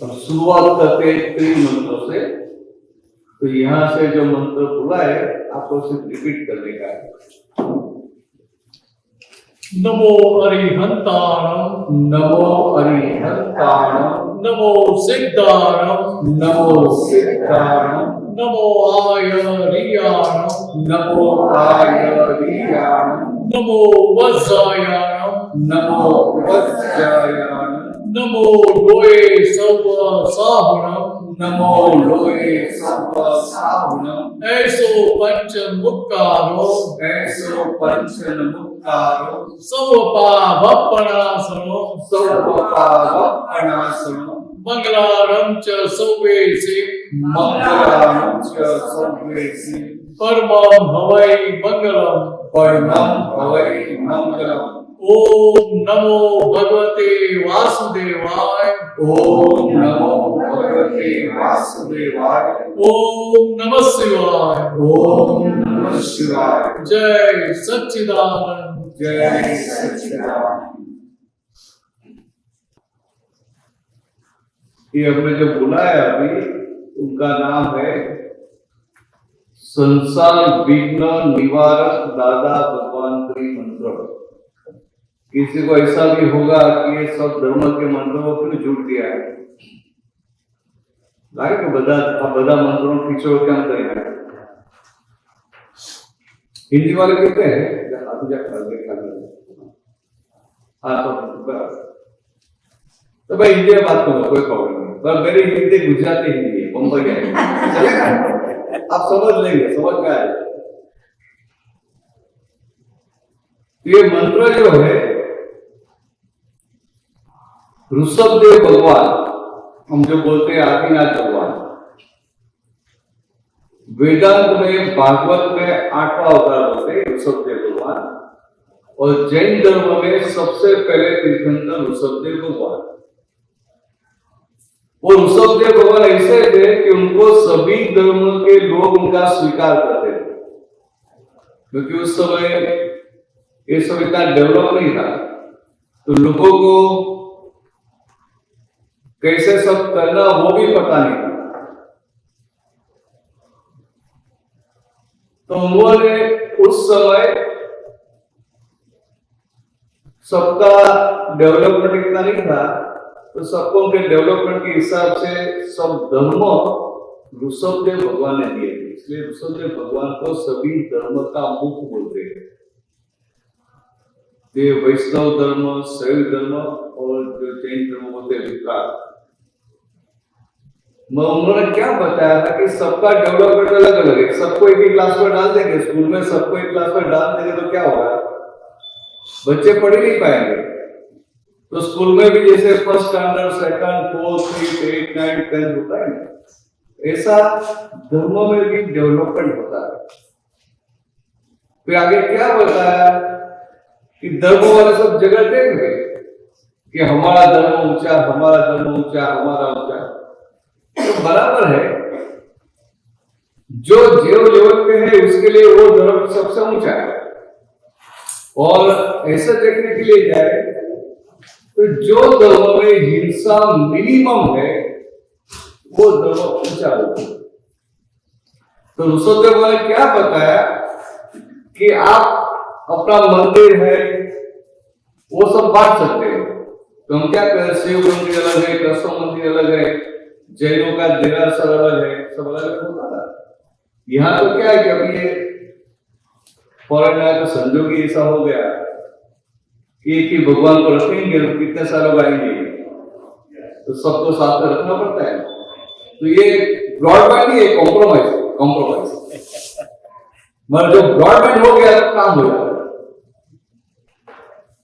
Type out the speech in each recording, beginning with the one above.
अब शुरुआत करते हैं 3 मंत्रों से। तो यहां से जो मंत्र बोला है आपको सिर्फ रिपीट करने का है। नमो अरिहंताणं, नमो अरिहंताणं, नमो सिद्धाणं, नमो सिद्धाणं, नमो आयरियाणं, नमो आयरियाणं, नमो वज्रायाणं, नमो वज्रायाणं, नमो लोये सर्व साहुणं, नमो लोये सर्व साहुणं, ऐसो पंच मुक्कारो, ऐसो पंचन मुक्तारो, सर्वपापपणासनो, सर्वपापपणासनो, मंगलारं च सर्वेषु, मंगलां च सर्वेषु, परमं हवै मंगलम्। परमं हवै मंगलम्। ओम नमो भगवते वासुदेवाय, ओम नमो भगवते वासुदेवाय, ओम नमः शिवाय, ओम नमः शिवाय। जय सच्चिदानंद। जय सच्चिदानंद। ये हमने जो बोला है अभी, उनका नाम है संसार विघ्न निवारक दादा भगवान त्रिमंत्र। किसी को ऐसा भी होगा कि ये सब धर्म के मंत्रों को क्यों जुड़ दिया है, लागे तो बदा मंत्रों खींचो क्या करेंगे। हिंदी वाले कहते हैं तो भाई हिंदी में बात करो, कोई प्रॉब्लम नहीं, पर मेरी हिंदी गुजराती हिंदी है, बम्बई है, चलेगा, आप समझ लेंगे, समझ में आए। ये मंत्र जो है ऋषभदेव भगवान, हम जो बोलते हैं आदिनाथ भगवान, वेदांत में भागवत में 8वां अवतार बोलते हैं ऋषभदेव भगवान, और जैन धर्म में सबसे पहले तीर्थंकर ऋषभदेव भगवान। वो ऋषभदेव भगवान ऐसे थे कि उनको सभी धर्म के लोग उनका स्वीकार करते थे, क्योंकि उस समय ये सब इतना डेवलप नहीं था, तो लोगों को कैसे सब करना वो भी पता नहीं था। तो उन्होंने उस समय सबका डेवलपमेंट इतना नहीं था, तो सबको उनके डेवलपमेंट के हिसाब से सब धर्म ऋषभदेव भगवान ने दिए, इसलिए ऋषभदेव भगवान को सभी धर्म का मुख बोलते हैं। ये वैष्णव धर्म, शैव धर्म और जो जैन धर्म बोलते हैं विकार। उन्होंने क्या बताया था कि सबका डेवलपमेंट अलग अलग है, सबको एक ही क्लास में डाल देंगे, स्कूल में सबको एक क्लास में डाल देंगे तो क्या होगा, बच्चे पढ़ ही नहीं पाएंगे। तो स्कूल में भी जैसे first standard, second, fourth, fifth, 8, 9, 10 होता है, ऐसा धर्मों में भी डेवलपमेंट होता है। फिर आगे क्या बताया कि धर्म वाले सब जगह देख रहे कि हमारा धर्म ऊंचा, हमारा धर्म ऊंचा, हमारा ऊंचा, तो बराबर है, जो लेवल पे है उसके लिए वो धर्म सबसे ऊंचा है। और ऐसा देखने के लिए जाए तो जो धर्म में हिंसा मिनिमम है वो धर्म ऊंचा होता है। तो ऋषभदेव ने क्या बताया कि आप अपना मंदिर है वो सब बांट सकते हैं। तो हम क्या करें, शिव मंदिर अलग है, कृष्ण मंदिर अलग है, जैनों का देरासर अलग है, सब अलग अलग होता था। यहाँ तो क्या है कि अभी ये फॉरेन का संजोग ही ऐसा हो गया कि एक ही भगवान को रखेंगे तो कितने सालों का आएंगे, तो सबको साथ में रखना पड़ता है। तो ये ब्रॉडबैंड ही है, कॉम्प्रोमाइज मगर जो ब्रॉडबैंड हो गया तो काम हो जाता है।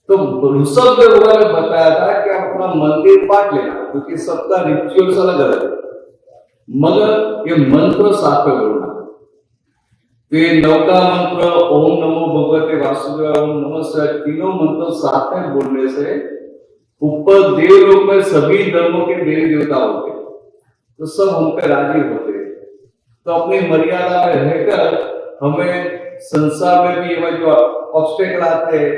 तो ऋषभदेव भगवान ने बताया था कि आप अपना मंदिर बांट लेना, क्योंकि सबका रिचुअल्स अलग अलग है, मगर ये मंत्र साथ में बोलना। तो ये 9वां मंत्र ओम नमो भगवते वासुदेवाय, ओम नमः शिवाय, तीनों मंत्र साथ में बोलने से ऊपर देवलोक में सभी धर्मों के देवी देवता होते, तो सब हम पे राजी होते। तो अपनी मर्यादा में रहकर हमें संसार में भी ये जो ऑब्स्टेकल आते हैं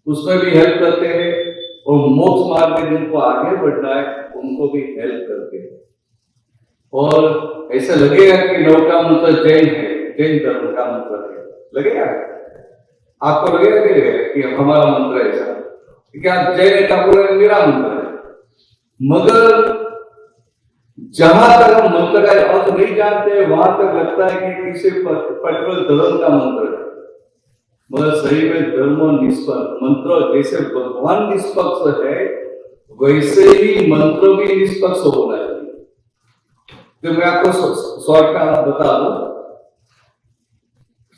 उसमें भी हेल्प करते हैं, और मोक्ष मार्ग में जिनको आगे बढ़ना है उनको भी हेल्प करके। और ऐसा लगेगा कि नौका मंत्र जैन है, जैन धर्म का मंत्र है, लगेगा आपको, लगेगा कि हमारा मंत्र है ऐसा, क्योंकि आप जैन का पूरा मेरा मंत्र है। मगर जहां तक हम मंत्र का अर्थ नहीं जानते वहां तक लगता है कि किसी पर्टिकुलर धर्म का मंत्र है, मगर सही में धर्म निष्पक्ष मंत्र, जैसे भगवान निष्पक्ष है वैसे ही मंत्र भी निष्पक्ष होना चाहिए। तो मैं आपको शॉर्ट का बता दूं,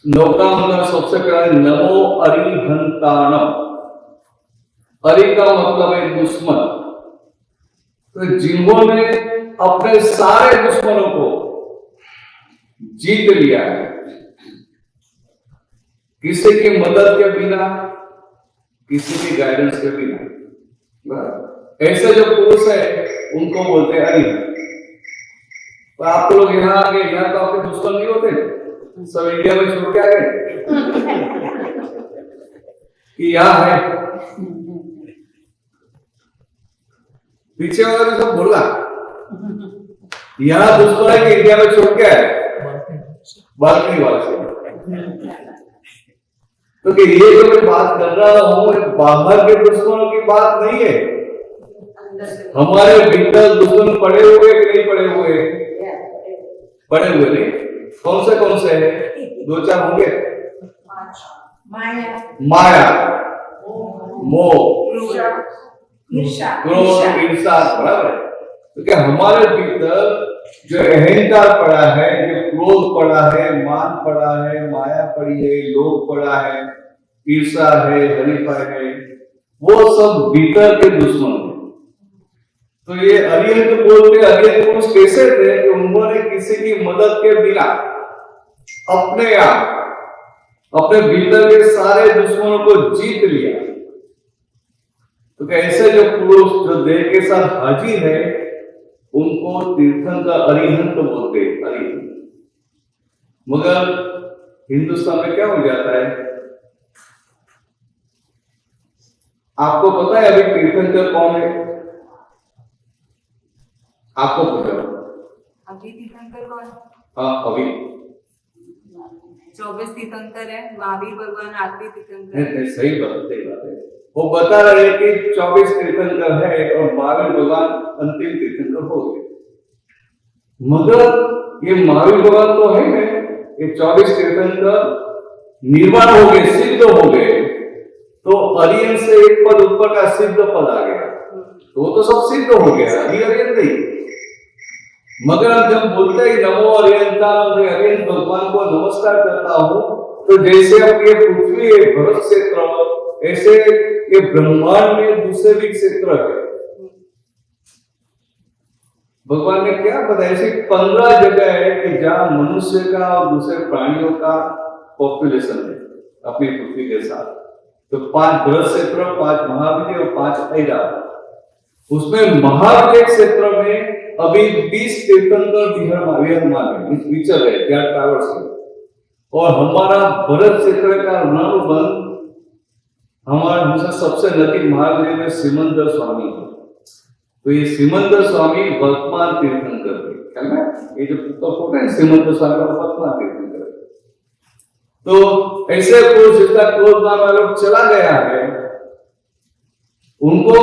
नौका मंत्र सबसे पहले नमो अरिहंताणम। अरि का मतलब है दुश्मन, तो जिन्होंने अपने सारे दुश्मनों को जीत लिया है, किसी की मदद के बिना, किसी की गाइडेंस के बिना, ऐसे जो पुरुष है उनको बोलते हैं अरिहंत। तो आप लोग यहाँ आ गए, यहाँ तो आपके दुश्मन नहीं होते, सब इंडिया में छोड़ के आ गए कि यहाँ है, पीछे वाला भी सब बोला यहाँ दुश्मन है कि इंडिया में छोड़ के आए, बालकनी वाले से। तो कि ये जो मैं बात कर रहा हूं बाहर के दुश्मनों की बात नहीं है, हमारे भीतर दुश्मन पड़े हुए कि नहीं पड़े हुए, पड़े हुए नहीं, कौन से हैं, दो चार होंगे, माया, मोह, क्रोध, ईर्ष्या, बराबर है। क्योंकि हमारे भीतर जो अहंकार पड़ा है, जो क्रोध पड़ा है, मान पड़ा है, माया पड़ी है, लोभ पड़ा है, ईर्ष्या है, हरिपाय है, वो सब भीतर के दुश्मन है। तो ये अरिहंत बोलते, अरिहंत पुरुष कैसे थे कि उन्होंने किसी की मदद के बिना अपने आप अपने भीतर के सारे दुश्मनों को जीत लिया। तो ऐसे जो पुरुष जो देह के साथ हाजिर है उनको तीर्थंकर अरिहंत बोलते हैं, अरिहंत। मगर हिंदुस्तान में क्या हो जाता है, आपको पता है अभी तीर्थंकर कौन है, आपको पता है अभी तीर्थंकर कौन? हाँ अभी 24 तीर्थंकर है, महावीर भगवान आखिरी तीर्थंकर। सही बात है, वो बता रहे हैं कि 24 तीर्थंकर है और महावीर भगवान अंतिम तीर्थंकर हो गए। मगर ये महावीर भगवान तो है नहीं, ये 24 तीर्थंकर निर्वाण हो गए, सिद्ध हो गए, तो अरिहंत से एक पद ऊपर का सिद्ध पद आ गया, तो वो तो सब सिद्ध हो गया, अरिहंत नहीं। मगर हम जब बोलते हैं नमो अरिहंताणम, मैं अरिहंत भगवान को नमस्कार करता हूं, तो जैसे अब ये पृथ्वी है भरत क्षेत्र, ऐसे ये ब्रह्मांड में दूसरे भी क्षेत्र है। भगवान ने क्या बताया, ऐसी 15 जगह है कि जहां मनुष्य का और दूसरे प्राणियों का पॉपुलेशन है अपनी पृथ्वी के साथ। तो 5 भरत क्षेत्र, 5 महाविद्य और 5 ऐरावत। उसमें महाविद्य क्षेत्र में अभी 20 तीर्थंकर विहरमान विचर है, क्या ट्रैवर्स है। और हमारा भरत क्षेत्र का ऋणानुबंध हमारा हमसे सबसे नजदीक महावीर में सिमंदर स्वामी है। तो ये सिमंदर स्वामी वर्तमान तीर्थंकर है ना, ये जो फोटो है सिमंदर स्वामी का वर्तमान तीर्थंकर। तो ऐसे पुरुष जिसका क्रोध वाला चला गया है, उनको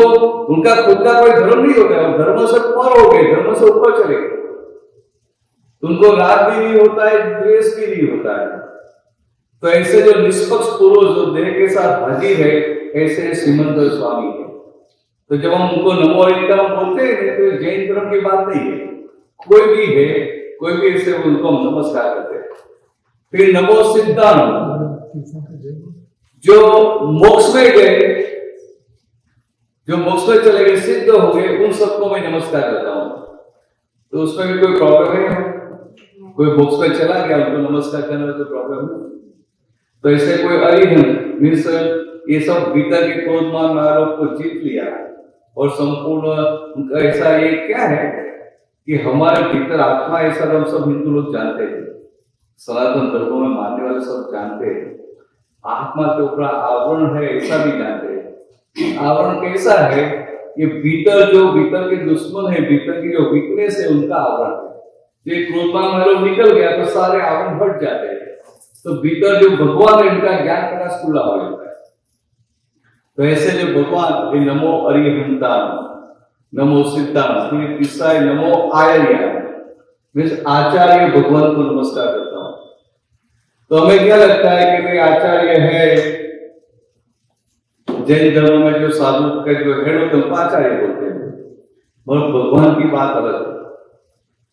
उनका खुद का कोई धर्म नहीं होता है, धर्म से पर हो गए, धर्म से ऊपर चले गए। उनको राग भी नहीं होता है, द्वेष भी नहीं होता है। तो ऐसे जो निष्पक्ष पुरुष जो देह के साथ हाजिर है, ऐसे सिमंदर स्वामी है। तो जब हम उनको नमो अरिहंताणम बोलते हैं तो जैन धर्म की बात नहीं है, कोई भी है, कोई भी ऐसे उनको हम नमस्कार करते हैं। फिर नमो सिद्धांत, जो मोक्ष में गए, जो मोक्ष में चले गए, सिद्ध हो गए, उन सबको मैं नमस्कार करता हूं। तो उसमें भी कोई प्रॉब्लम है? कोई मोक्ष में चला गया उनको नमस्कार करने में कोई प्रॉब्लम है? तो ऐसे कोई अरिहंत मीन्स ये सब भीतर के क्रोध मान आरोप को जीत लिया और संपूर्ण उनका ऐसा ये क्या है कि हमारे भीतर आत्मा, ऐसा हम सब हिंदू लोग जानते हैं, सनातन धर्मों में मानने वाले सब जानते हैं। आत्मा के ऊपर आवरण है ऐसा भी जानते हैं। आवरण कैसा है ये भीतर के दुश्मन है, भीतर की जो वीकनेस है उनका आवरण है। तो ये क्रोधमान वालों निकल गया तो सारे आवरण हट जाते हैं, तो भीतर जो भगवान है इनका ज्ञान प्रकाश खुला हो जाता है। तो ऐसे जो भगवान ये नमो अरिहंता, नमो सिद्धांत, तीसरा है नमो आर्य, मीन्स आचार्य भगवान को नमस्कार करता हूं। तो हमें क्या लगता है कि भाई आचार्य है, जैन धर्म में जो साधु का जो हेड होते हैं उनको आचार्य बोलते हैं, और भगवान की बात अलग है।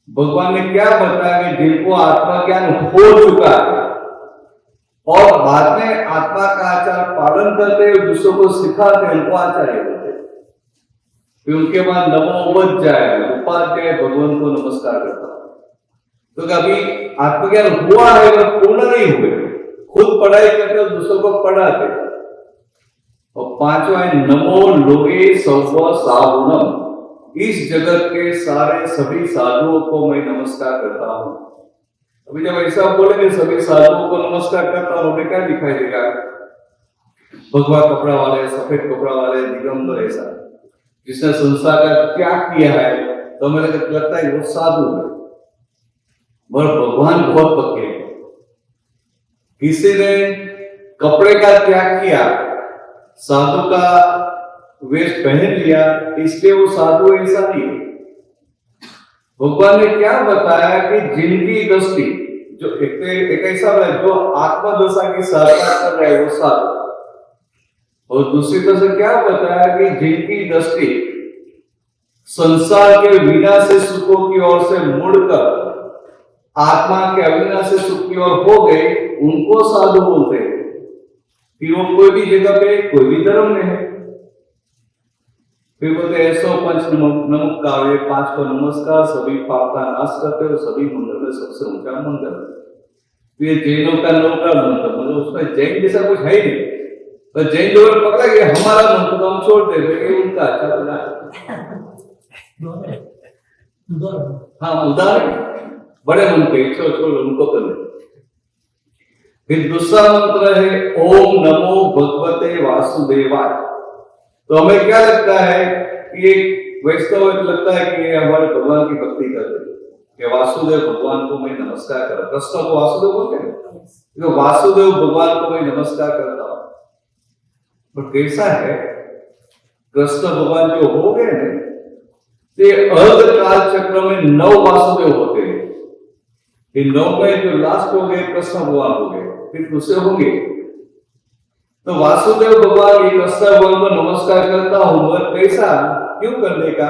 भगवान ने क्या बताया कि जिनको आत्मा ज्ञान हो चुका है और बाद में आत्मा का आचार पालन करते हैं, दूसरों को सिखाते हैं, उनको आचार्य बोलते हैं। फिर उनके बाद नमो उपाध्याय, उपाध्याय भगवान को नमस्कार करता हूं। तो कभी आत्मज्ञान हुआ है वह पूर्ण नहीं हुए, खुद पढ़ाई करते और दूसरों को पढ़ाते। और पांचवा है नमो लोके सौव साधुनम, इस जगत के सारे सभी साधुओं को मैं नमस्कार करता हूं। अभी जब ऐसा बोलेंगे सभी साधुओं को नमस्कार करता हूं, हमें क्या दिखाई देगा? भगवा कपड़ा वाले, सफेद कपड़ा वाले, दिगंबर, ऐसा जिसने संसार का त्याग किया है, तो हमें लगता है वो साधु है। और भगवान बहुत पक्के हैं। किसी ने कपड़े का त्याग किया, साधु का वेश पहन लिया, इसलिए वो साधु ऐसा नहीं है। भगवान ने क्या बताया कि जिनकी दृष्टि जो एक ऐसा है जो आत्मदशा की साधना कर रहे हैं वो साधु, और दूसरी तरफ से क्या बताया कि जिनकी दृष्टि संसार के विनाशी सुखों की ओर से मुड़कर आत्मा के अविनाशी सुख की ओर हो गए, उनको साधु बोलते हैं। फिर वो कोई भी जगह पे कोई भी धर्म में है। फिर बोलते ऐसो पंच नमक काव्य, 5 को नमस्कार, सभी पाप का नाश करते हो, सभी मंदिर में सबसे ऊंचा मंदिर। फिर जैनों का नौका मंत्र, मतलब उसमें जैन जैसा कुछ है ही नहीं, तो जैन लोग पकड़ा कि हमारा मंत्र तो हम छोड़ देते, उनका अच्छा बना। हाँ, उदाहरण बड़े मंत्र छोड़ उनको कर ले। फिर दूसरा मंत्र है ओम नमो भगवते वासुदेवाय। तो हमें क्या लगता है कि एक वैष्णव को लगता है कि ये हमारे भगवान की भक्ति करते हैं कि वासुदेव भगवान को मैं नमस्कार कर, कृष्ण को वासुदेव बोलते हैं, तो वासुदेव भगवान को मैं नमस्कार करता हूं। पर कैसा है, कृष्ण भगवान जो हो गए ना, ये अर्ध काल चक्र में 9 वासुदेव होते हैं। इन 9 में जो लास्ट हो गए कृष्ण भगवान हो गए, फिर दूसरे होंगे। तो वासुदेव भगवान ये कृष्ण भगवान को नमस्कार करता हूं, मगर कैसा, क्यों करने का?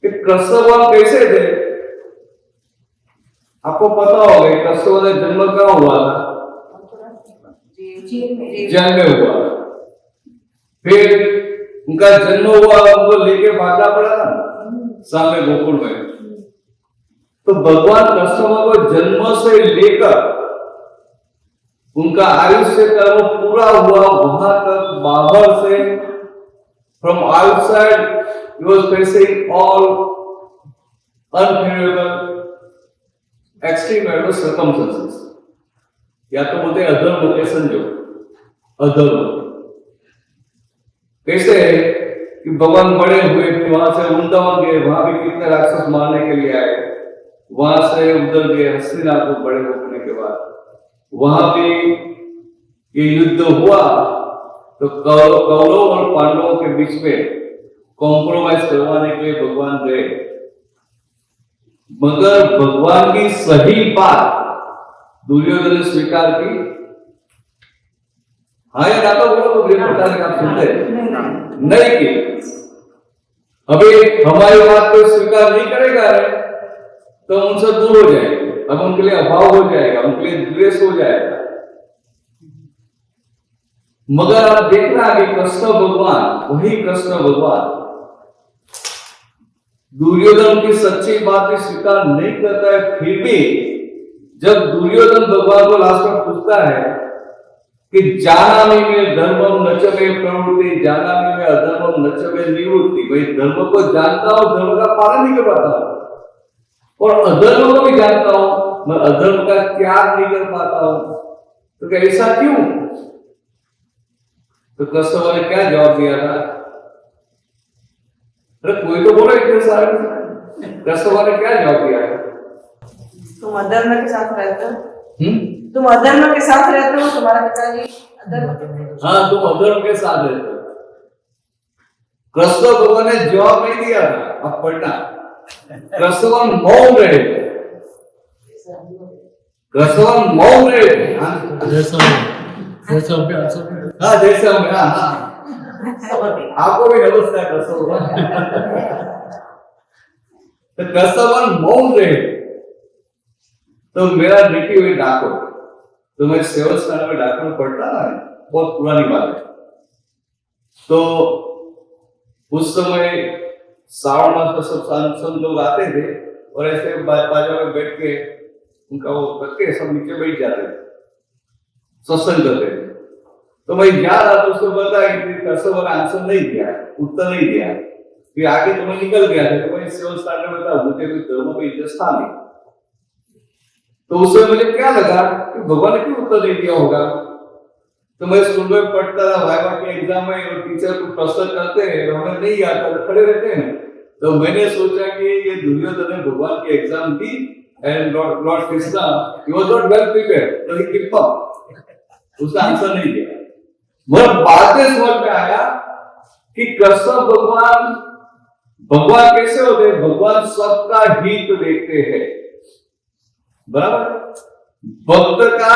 कि कृष्ण भगवान कैसे थे आपको पता होगा। कृष्ण भगवान का जन्म कहाँ हुआ था? जेल में हुआ। फिर उनका जन्म हुआ, उनको लेके भागना पड़ा था सामने गोकुल में। तो भगवान कृष्ण को जन्म से लेकर उनका आयुष्य कर्म पूरा हुआ वहां तक, बाहर से from outside he was facing all unfavorable extreme circumstances, या तो बोलते अधर्म के संजोग। अधर्म कैसे है कि भगवान बड़े हुए, फिर वहां से वृंदावन गए, वहां भी कितने राक्षस मारने के लिए आए, वहां से उधर गए हस्तिनापुर बड़े होने के बाद, वहां भी ये युद्ध हुआ। तो कौरव और पांडवों के बीच में कॉम्प्रोमाइज करवाने के लिए भगवान गए, मगर भगवान की सही बात दुर्योधन ने स्वीकार की। हाँ या ना, तो बोलो तो प्रकार आप सुनते नहीं की। अभी हमारी बात को स्वीकार नहीं करेगा तो उनसे दूर हो जाएंगे, अब उनके लिए अभाव हो जाएगा, उनके लिए द्वेष हो जाएगा। मगर आप देखना कि कृष्ण भगवान, वही कृष्ण भगवान दुर्योधन की सच्ची बात स्वीकार नहीं करता है। फिर भी जब दुर्योधन भगवान को लास्ट में पूछता है कि जानामि में धर्मम न च मे प्रवृत्ति, जानामि में अधर्मम न च मे निवृत्ति, भाई धर्म को जानता हूं, धर्म का पालन नहीं कर पाता हूं, और अधर्म को भी जानता हूं, मैं अधर्म का त्याग नहीं कर पाता हूं, तो क्या ऐसा क्यों? तो कृष्ण ने क्या जवाब दिया था? अरे कोई तो बोलो इतने सारे कस्टमर ने क्या जवाब दिया है? तुम अधर्म के साथ रहते हो, हम्म? तुम अधर्म के साथ रहते हो, तुम्हारा पिताजी अधर्म के हाँ, तुम अधर्म के साथ रहते हो। कृष्ण भगवान ने जवाब नहीं दिया था, अब पढ़ना। कृष्ण भगवान मौन रहे थे, कृष्ण भगवान मौन रहे थे। हाँ जैसा अभ्यास हाँ, जैसे हम, हाँ हाँ, आपको भी नमस्कार कृष्ण भगवान। तो कृष्ण भगवान मौन रहे। तो मेरा नेटिव है डाकोर, तो मैं सेवन स्टैंडर्ड में डाकोर में पढ़ता ना, बहुत पुरानी बात है। तो उस समय श्रावण मास में सब संत लोग आते थे और ऐसे बाजा में बैठ के उनका वो करके सब नीचे बैठ जाते थे, सत्संग करते थे। तो मैं जा रहा था, उसको पता है कि कस्टमर आंसर नहीं दिया, उत्तर नहीं दिया, फिर आगे तो मैं निकल गया था। तो मैं सेवन स्टैंडर्ड में था, मुझे कोई धर्म पे इंटरेस्ट था नहीं। तो उस समय मुझे क्या लगा कि भगवान ने क्यों उत्तर नहीं दिया होगा। तो मैं स्कूल में पढ़ता था, वाइवा के एग्जाम में और टीचर को प्रश्न करते हैं, हमें नहीं आता, खड़े रहते हैं। तो मैंने सोचा कि ये दुर्योधन ने भगवान की exam the and Lord Krishna he was not well prepared, तो ही गिव अप, उसका आंसर नहीं दिया। मगर बाद में समझ में आया कि कृष्ण भगवान कैसे होते हैं, भगवान सबका हित देखते हैं, बराबर। भक्त का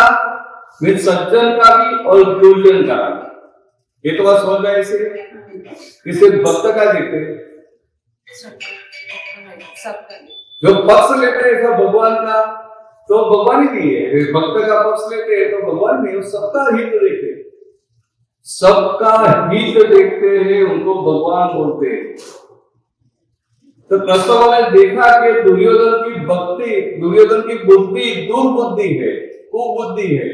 फिर सज्जन का भी और दुर्जन का भी, ये तो बात समझ में आई। इसे किसी भक्त का देखते हैं, जो पक्ष लेते हैं सब भगवान का, तो भगवान ही नहीं है। भक्त का पक्ष लेते हैं तो भगवान नहीं, सबका हित देखते हैं, सबका हित देखते हैं, उनको भगवान बोलते हैं। तो कृष्ण ने देखा कि दुर्योधन की भक्ति, दुर्योधन की बुद्धि दुर्बुद्धि है, कुबुद्धि है।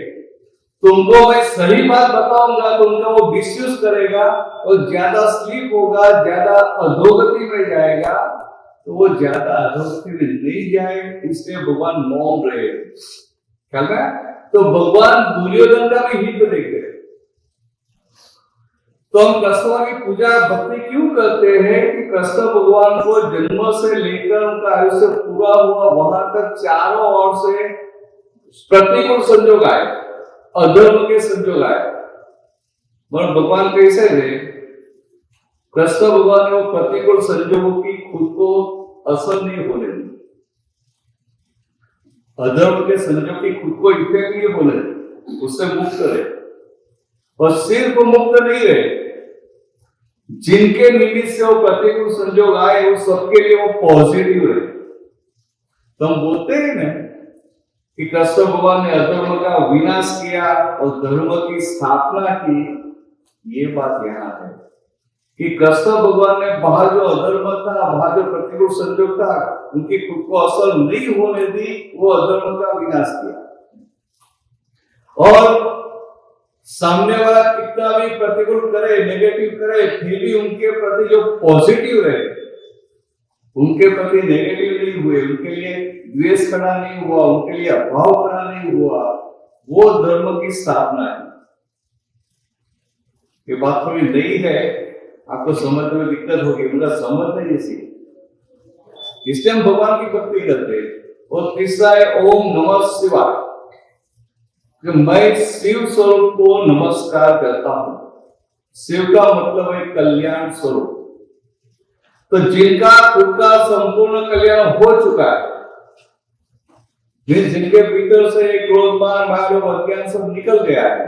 तुमको मैं सही बात बताऊंगा तो उनका वो मिसयूज करेगा और ज्यादा स्लीप होगा, ज्यादा अधोगति में जाएगा। तो वो ज्यादा अधोगति में नहीं जाए, इसलिए भगवान मौन रहे। ख्याल में, तो भगवान दुर्योधन का भी हित देखते हैं। तो हम कृष्ण की पूजा भक्ति क्यों करते हैं कि कृष्ण भगवान को जन्म से लेकर उनका आयुष्य पूरा हुआ वहां तक चारों ओर से प्रतिकूल संजोग आए, अधर्म के संजोग आए, मगर भगवान कैसे थे? कृष्ण भगवान ने वो प्रतिकूल संजोगों की खुद को असर नहीं होने दी, अधर्म के संजोग की खुद को इफेक्ट नहीं होने दी, उससे मुक्त रहे। और सिर्फ मुक्त नहीं रहे, जिनके निमित्त से वो प्रतिकूल संजोग आए वो सबके लिए वो पॉजिटिव रहे। तो हम बोलते हैं ना कि कृष्ण भगवान ने अधर्म का विनाश किया और धर्म की स्थापना की। ये बात यहाँ है कि कृष्ण भगवान ने बाहर जो अधर्म था, बाहर जो प्रतिकूल संजोग था, उनकी खुद को असर नहीं होने दी, वो अधर्म का विनाश किया। और सामने वाला कितना भी प्रतिकूल करे, नेगेटिव करे, फिर भी उनके प्रति जो पॉजिटिव रहे, उनके प्रति नेगेटिव नहीं हुए, उनके लिए द्वेष खड़ा नहीं हुआ, उनके लिए अभाव खड़ा नहीं हुआ, वो धर्म की स्थापना है। ये बात थोड़ी नई है, आपको समझने में दिक्कत होगी, मतलब समझ नहीं इसी, इसलिए हम भगवान की भक्ति करते हैं। और तीसरा है ओम नमः शिवाय, कि मैं शिव स्वरूप को नमस्कार करता हूं। शिव का मतलब है कल्याण स्वरूप। तो जिनका खुद का संपूर्ण कल्याण हो चुका है, जिनके भीतर से क्रोध, मान, भाव, अज्ञान सब निकल गया है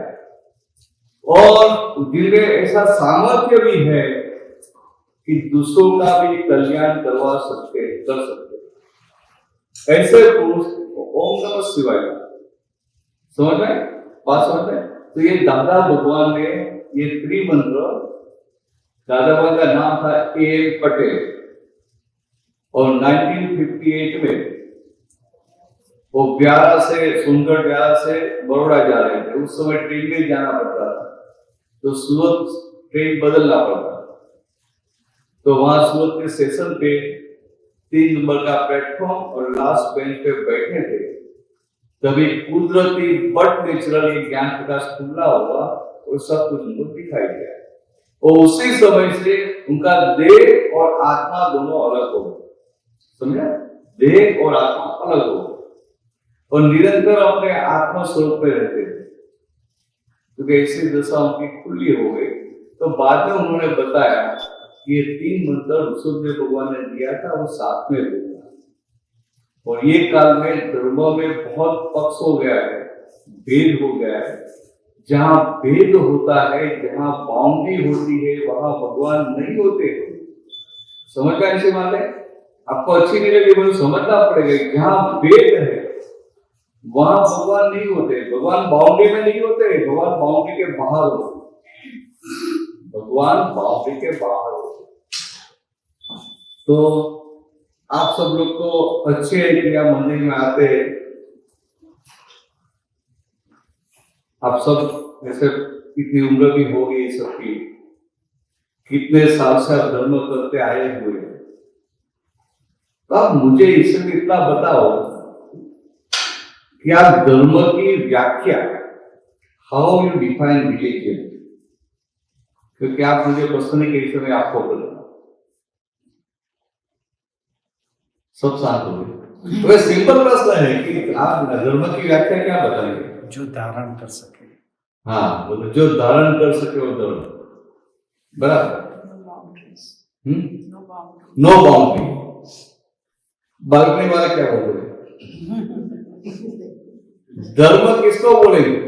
और जिनमें ऐसा सामर्थ्य भी है कि दूसरों का भी कल्याण करवा सकते, कर सकते, ऐसे पुरुष ओम नमः शिवाय, समझ में बात, समझ में। तो ये दादा भगवान ने ये त्रिमंत्र, दादा भगवान का नाम था A.M. पटेल, और 1958 में वो ब्यारा से, सोनगढ़ ब्यारा से बड़ौदा जा रहे थे। उस समय ट्रेन में जाना पड़ता था, तो सूरत ट्रेन बदलना पड़ता। तो वहां सूरत के स्टेशन पे 3 नंबर का प्लेटफॉर्म और लास्ट बेंच पे बैठे थे। तभी कुदरती बट नेचुरली ज्ञान प्रकाश खुला हुआ और सब कुछ उनको दिखाई दिया। और उसी समय से उनका देह और आत्मा दोनों अलग हो गए। समझा? देह और आत्मा अलग हो गए और निरंतर अपने आत्मा स्वरूप में रहते थे, क्योंकि ऐसी दशा उनकी खुली हो गई। तो बाद में उन्होंने बताया कि ये 3 मंत्र ऋषभदेव भगवान ने दिया था, वो साथ में होगा। और ये काल में धर्मों में बहुत पक्ष हो गया है, भेद हो गया है। जहां भेद होता है, जहां बाउंड्री होती है, वहां भगवान नहीं होते। समझ का ऐसे मान लें, आपको अच्छी नहीं लगी मुझे समझना पड़ेगा। जहां भेद है वहां भगवान नहीं होते। भगवान बाउंड्री में नहीं होते, भगवान बाउंड्री के बाहर होते। भगवान बाउंड्री के बाहर होते। तो आप सब लोग तो अच्छे हैं कि आप मंदिर में आते हैं। आप सब ऐसे इतनी उम्र भी हो गई सबकी, कितने साल से आप धर्म करते आए हुए। तो आप मुझे इसमें इतना बताओ कि आप धर्म की व्याख्या, हाउ यू डिफाइन रिलीजन, क्योंकि आप मुझे पर्सनली कैसे में आपको बोलूंगा। सब साथ हो गए। तो सिंपल प्रश्न है कि आप धर्म की व्याख्या क्या बताएंगे? जो धारण कर सके। हाँ बोलो, जो धारण कर सके वो धर्म। बराबर। No boundary. बालकनी वाला क्या बोलोगे? धर्म किसको बोलेंगे?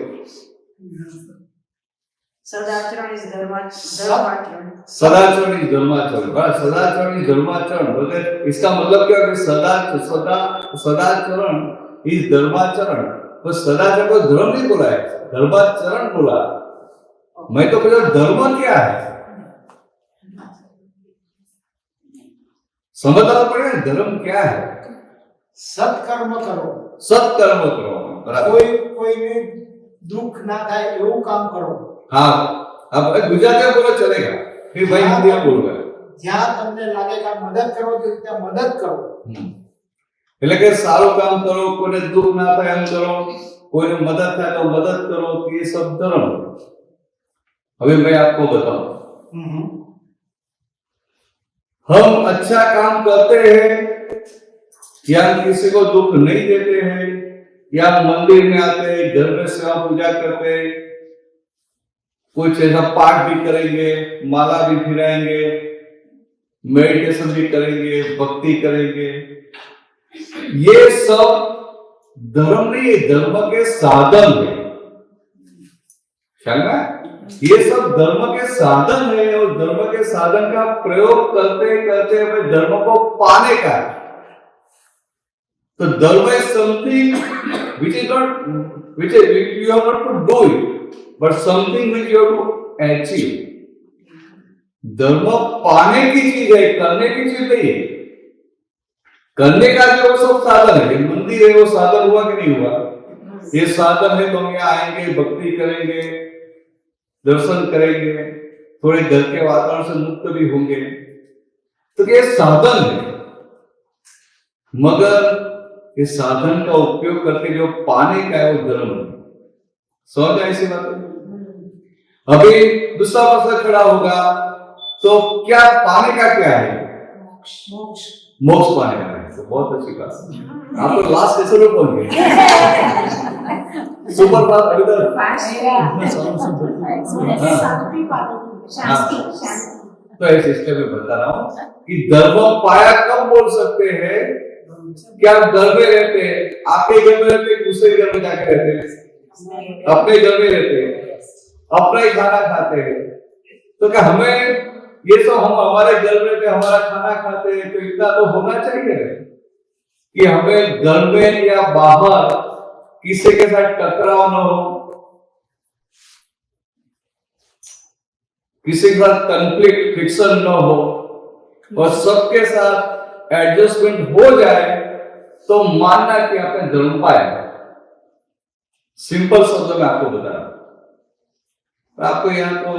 सदाचरण इज धर्माचरण। सदाचरण इज धर्माचरण। सदाचरण इज धर्माचरण बोले इसका मतलब क्या है? सदाचरण इज धर्माचरण। तो सदाचरण को धर्म नहीं बोला है, धर्माचरण बोला। मैं तो पूछा धर्म क्या है, समझना पड़ेगा धर्म क्या है। સત્કર્મ કરો, સત્કર્મ કરો, બરાબર। કોઈને દુઃખ ના થાય એવું કામ કરો। हाँ, अब गुजराती में बोलो चलेगा, फिर भाई हिंदी में बोलूंगा। જ્યાં તમને લાગે કે મદદ કરો તો ત્યાં મદદ કરો। એટલે કે સારું કામ કરો, કોઈને દુઃખ ના થાય એમ કરો, કોઈને મદદ થાય તો મદદ કરો, ये सब धर्म। अभी मैं आपको बताऊं, हम अच्छा काम करते हैं या किसी को दुख नहीं देते हैं, या मंदिर में आते हैं, घर में सेवा पूजा करते हैं, कुछ ऐसा पाठ भी करेंगे, माला भी फिराएंगे, मेडिटेशन भी करेंगे, भक्ति करेंगे, ये सब धर्म नहीं है, धर्म के साधन है। ख्याल में? ये सब धर्म के साधन है और धर्म के साधन का प्रयोग करते करते हमें धर्म को पाने का है। तो धर्म is something which is you have not to do it, but something which you have to achieve. धर्म पाने की चीज है, करने की चीज नहीं है। करने का जो सब साधन है, मंदिर है वो साधन हुआ कि नहीं हुआ? ये साधन है तो हम यहाँ आएंगे, भक्ति करेंगे, दर्शन करेंगे, थोड़े घर के वातावरण से मुक्त भी होंगे, तो ये साधन है। मगर इस साधन का उपयोग करके जो पाने का है वो धर्म है। समझ आए इसी बात में? अभी दूसरा प्रश्न खड़ा होगा, तो क्या पाने का क्या है? मोक्ष पाने का है। तो बहुत अच्छी बात, आप तो लास्ट कैसे लोग पहुंच गए, सुपर फास्ट अभी तक। तो ऐसे सिस्टम में बता रहा हूँ कि धर्म पाया कब बोल सकते हैं? क्या आप घर में रहते हैं, आपके घर में रहते हैं, दूसरे घर में जाके रहते हैं, अपने घर में रहते हैं, अपना ही खाना खाते हैं, तो क्या हमें ये सब हम हमारे घर में रहते, हमारा खाना खाते हैं, तो इतना तो होना चाहिए कि हमें घर में या बाहर किसी के साथ टकराव न हो, किसी के साथ कंफ्लिक्ट फ्रिक्शन न हो, और सबके साथ एडजस्टमेंट हो जाए तो मानना कि आपने धर्म पाया। सिंपल शब्द में आपको बता रहा हूं। आपको यहाँ तो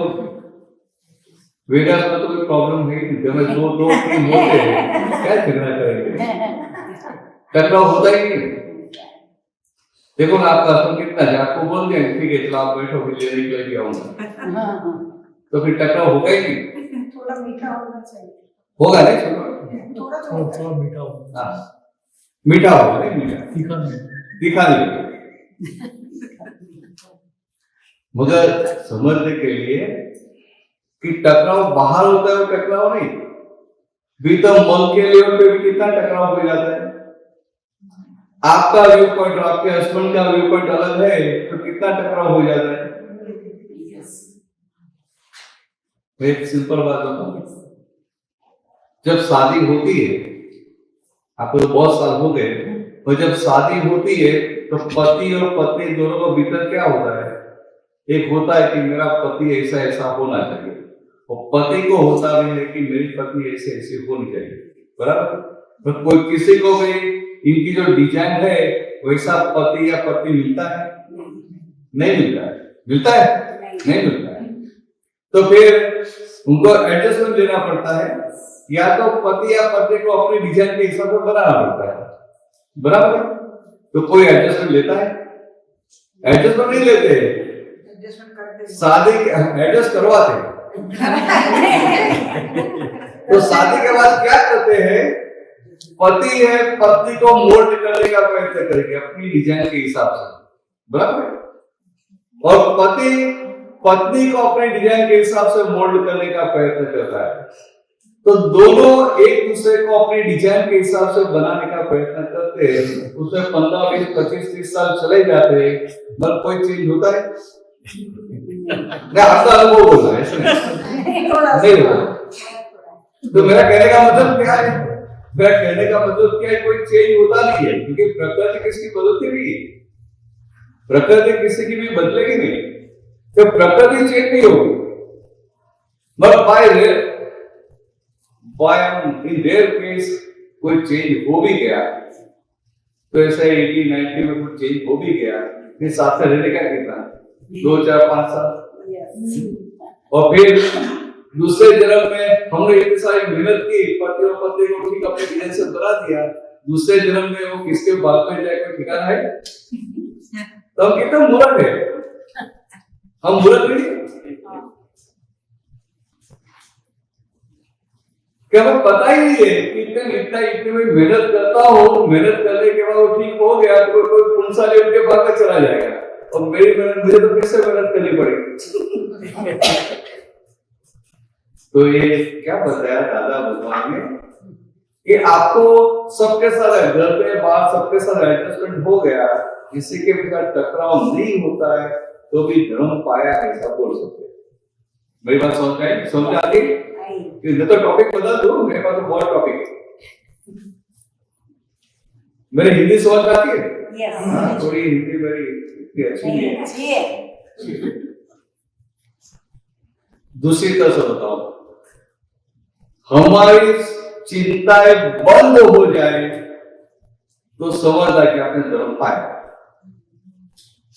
वेदास में तो कोई प्रॉब्लम है नहीं, जब दो तीन होते हैं क्या झगड़ा करेंगे, टकराव होता ही नहीं। देखो ना आपका असम कितना है, आपको बोल दिया ठीक है चलो आप बैठो, फिर लेने के लिए आऊंगा, तो तो फिर टकराव होगा ही नहीं, थोड़ा मीठा होना चाहिए, होगा नहीं छोड़ो। थोड़ा तो थोड़ा होता है। थोड़ा मीठा होगा, हाँ, मीठा होगा नहीं, मीठा तीखा नहीं। दिखा नहीं, मगर समझने के लिए कि टकराव बाहर होता है वो टकराव नहीं, भीतर मन के लेवल पे भी कितना टकराव हो जाता है। आपका व्यू पॉइंट और आपके हस्बैंड का व्यू पॉइंट अलग है तो कितना टकराव हो जाता है। मैं एक सिंपल बात बताऊं, जब शादी होती है, आपको तो बहुत साल हो गए, और जब शादी होती है तो पति और पत्नी दोनों को भीतर क्या होता है, एक होता है कि मेरा पति ऐसा ऐसा होना चाहिए, और पति को होता भी है कि मेरी पत्नी ऐसे ऐसी होनी चाहिए, बराबर। तो कोई किसी को भी इनकी जो डिजाइन है वैसा पति या पत्नी मिलता है, नहीं मिलता है, मिलता है, नहीं मिलता है। तो फिर उनको एडजस्टमेंट लेना पड़ता है, या तो पति या पत्नी को अपनी डिजाइन के हिसाब से बनाना पड़ता है, बराबर। तो कोई एडजस्टमेंट लेता है, एडजस्टमेंट नहीं लेते, एडजस्टमेंट करते हैं। शादी एडजस्ट करवाते हैं। तो शादी के बाद क्या करते हैं, पति है पत्नी को मोल्ड करने का प्रयत्न करेंगे अपनी डिजाइन के हिसाब से, बराबर। और पति पत्नी को अपने डिजाइन के हिसाब से मोल्ड करने का प्रयत्न करता है। तो दोनों एक दूसरे को अपनी डिजाइन के हिसाब से बनाने का प्रयत्न करते हैं, उसमें 15, 20, 25, 30 साल चले जाते हैं, पर कोई चेंज होता है? मैं आपका अनुभव बोल रहा है, नहीं होता। तो मेरा कहने का मतलब क्या है, मेरा कहने का मतलब क्या है, कोई चेंज होता नहीं है, क्योंकि प्रकृति किसी की बदलती नहीं है, प्रकृति किसी की भी बदलेगी नहीं, तो प्रकृति चेंज नहीं होगी। मगर इन देयर केस कोई चेंज हो भी गया, तो ऐसे 80, 90 में कुछ चेंज हो भी गया, फिर साथ में रहने का कितना 2, 4, 5 साल, और फिर दूसरे जन्म में हमने इतनी सारी मेहनत की, पति और पत्नी को ठीक अपने डिजाइन से बना दिया, दूसरे जन्म में वो किसके बात में जाए कोई ठिकाना है? तो हम कितना मूर्ख है, हम मूर्ख नहीं, क्या हमें पता ही नहीं है कि इतने में मेहनत करता हूँ, मेहनत करने के बाद वो ठीक हो गया तो कोई पुंसाली उनके बाद में चला जाएगा, और मेरी मेहनत मुझे तो फिर से मेहनत करनी पड़ेगी। तो ये क्या बताया दादा भगवान ने कि आपको सबके साथ घर पे बाहर सबके साथ एडजस्टमेंट हो गया, किसी के भी साथ टकराव नहीं होता है, तो भी धर्म पाया ऐसा बोल सकते हैं। मेरी बात समझ आती कि तो टॉपिक बता दो, मेरे पास तो बहुत टॉपिक है। मेरी हिंदी समझ आती है? Yes. थोड़ी हिंदी मेरी अच्छी है। दूसरी तरह से बताओ, हमारी चिंताएं बंद हो जाए तो समझना कि आपने धर्म पाया,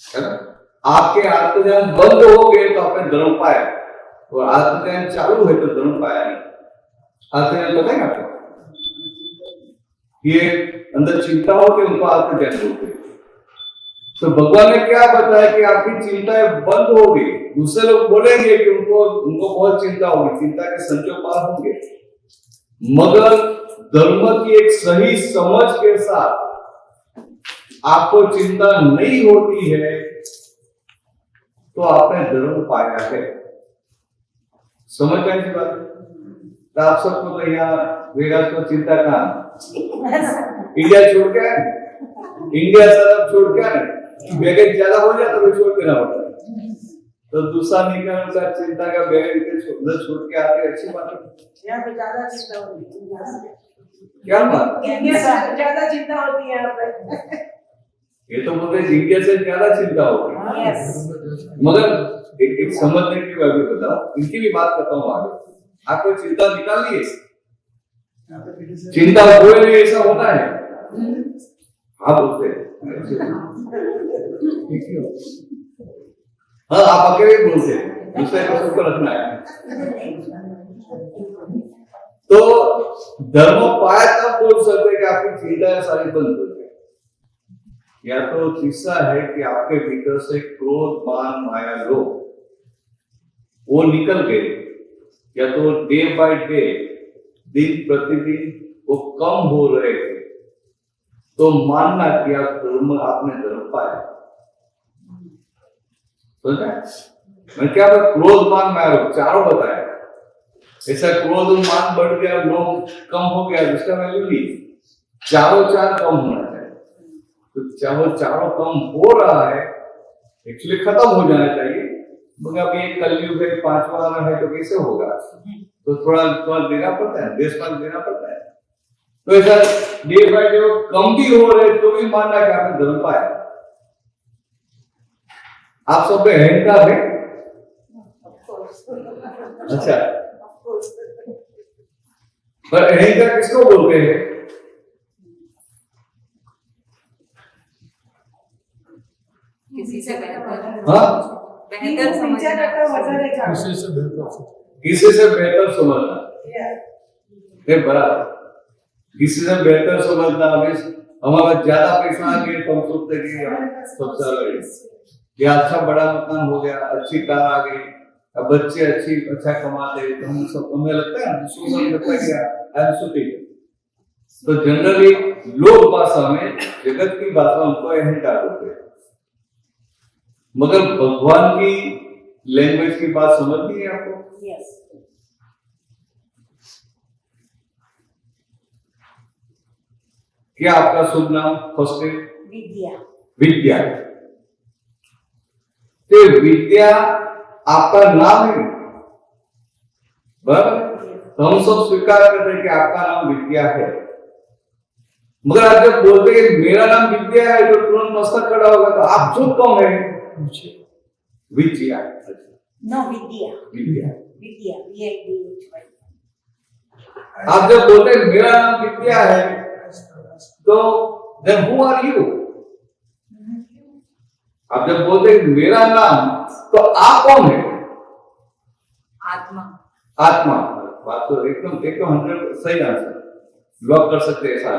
है ना। आपके आत्मज्ञान बंद हो गए तो आपने धर्म पाया, और आत्मज्ञान चालू है तो धर्म पाया नहीं। आत्मज्ञान पता है आपको, ये अंदर चिंता हो कि उनको आत्मज्ञान बोलते हैं। तो भगवान ने क्या बताया कि आपकी चिंताएं बंद हो गई, दूसरे लोग बोलेंगे कि उनको बहुत चिंता होगी, चिंता के संजोग पार होंगे, मगर धर्म की एक सही समझ के साथ आपको चिंता नहीं होती है तो आपने धर्म पाया है। समझ गए इस बात? तो आप सबको तो यहाँ वेदांत को चिंता कहाँ, इंडिया छोड़ के आए, इंडिया सब छोड़ के आए, बैगेज ज्यादा हो जाए तो छोड़ देना पड़ता है, तो दूसरा निकल का चिंता का बैगेज छोड़ के आते, अच्छी बात है। यहाँ पे ज्यादा चिंता होती है, क्या बात, इंडिया से ज्यादा चिंता होती है यहाँ पे। ये तो बोलते हैं इंडिया से ज्यादा चिंता होती है। Yes. मगर एक समझने की बात भी बताओ, इनकी भी बात करता हूँ आगे। आपको चिंता निकालिए, चिंता हुए नहीं ऐसा होता है, आप बोलते हैं हाँ, आप अकेले बोलते हैं, दूसरे को सबको रखना है। तो धर्म पाया तब बोल सकते कि आपकी चिंता सारी बंद हो जाए। या तो तीसरा है कि आपके भीतर से क्रोध, मान, माया, लोभ वो निकल गए या तो डे बाय डे, दिन प्रतिदिन वो कम हो रहे थे, तो मानना कि आपने धर्म पाया। समझा? मैं क्या क्रोध मान में चारों बताया, ऐसा क्रोध मान बढ़ गया, लोग कम हो गया, इसका वैल्यू नहीं। चारों चार कम होना चाहिए। तो चारों कम हो रहा है, एक्चुअली खत्म हो जाना चाहिए, मगर अभी एक कलयुग है, 5वां आना है, तो कैसे होगा? तो थोड़ा देना पड़ता है, देशपाल देना पड़ता है। तो ऐसा डे बाय डे कम भी हो रहे तो भी मानना कि आपने धर्म पाया। आप सब में अहंकार है? अच्छा, पर अहंकार किसको बोलते हैं? किसी से बेहतर બીજા समझना, કરતા વધારે જાણો. किसी से बेहतर से किसी से बेहतर समझना। ये बराबर, किसी से बेहतर समझना। अभी हमारा ज्यादा पैसा आ गया तो हम सोचते हैं कि सबसे अलग या अच्छा बड़ा मकान हो गया, अच्छी कार आ गई, अब बच्चे अच्छा कमाते हैं, तो हम सब हमें लगता है दूसरों को लगता है कि आई एम सुपीरियर। तो जनरली लोक भाषा में, जगत की भाषा में उनको अहंकार होते हैं, मगर भगवान की लैंग्वेज की बात समझनी है आपको? Yes. क्या आपका शुभ नाम? First name? વિદ્યા. विद्या। तो विद्या आपका नाम है, बराबर? तो हम सब स्वीकार करते हैं कि आपका नाम विद्या है, मगर आप जब बोलते हैं मेरा नाम विद्या है, तो तुरंत मस्तक खड़ा होगा, तो आप खुद कौन है? विद्या। No, વિદ્યા. विद्या। વિદ્યા. VIDHY. आप जब बोलते हैं मेरा नाम विद्या है, तो then who are you? आप जब बोलते हैं मेरा नाम, तो आप कौन है? आत्मा। आत्मा। बात तो एकदम 100% सही आंसर, लॉक कर सकते हैं ऐसा।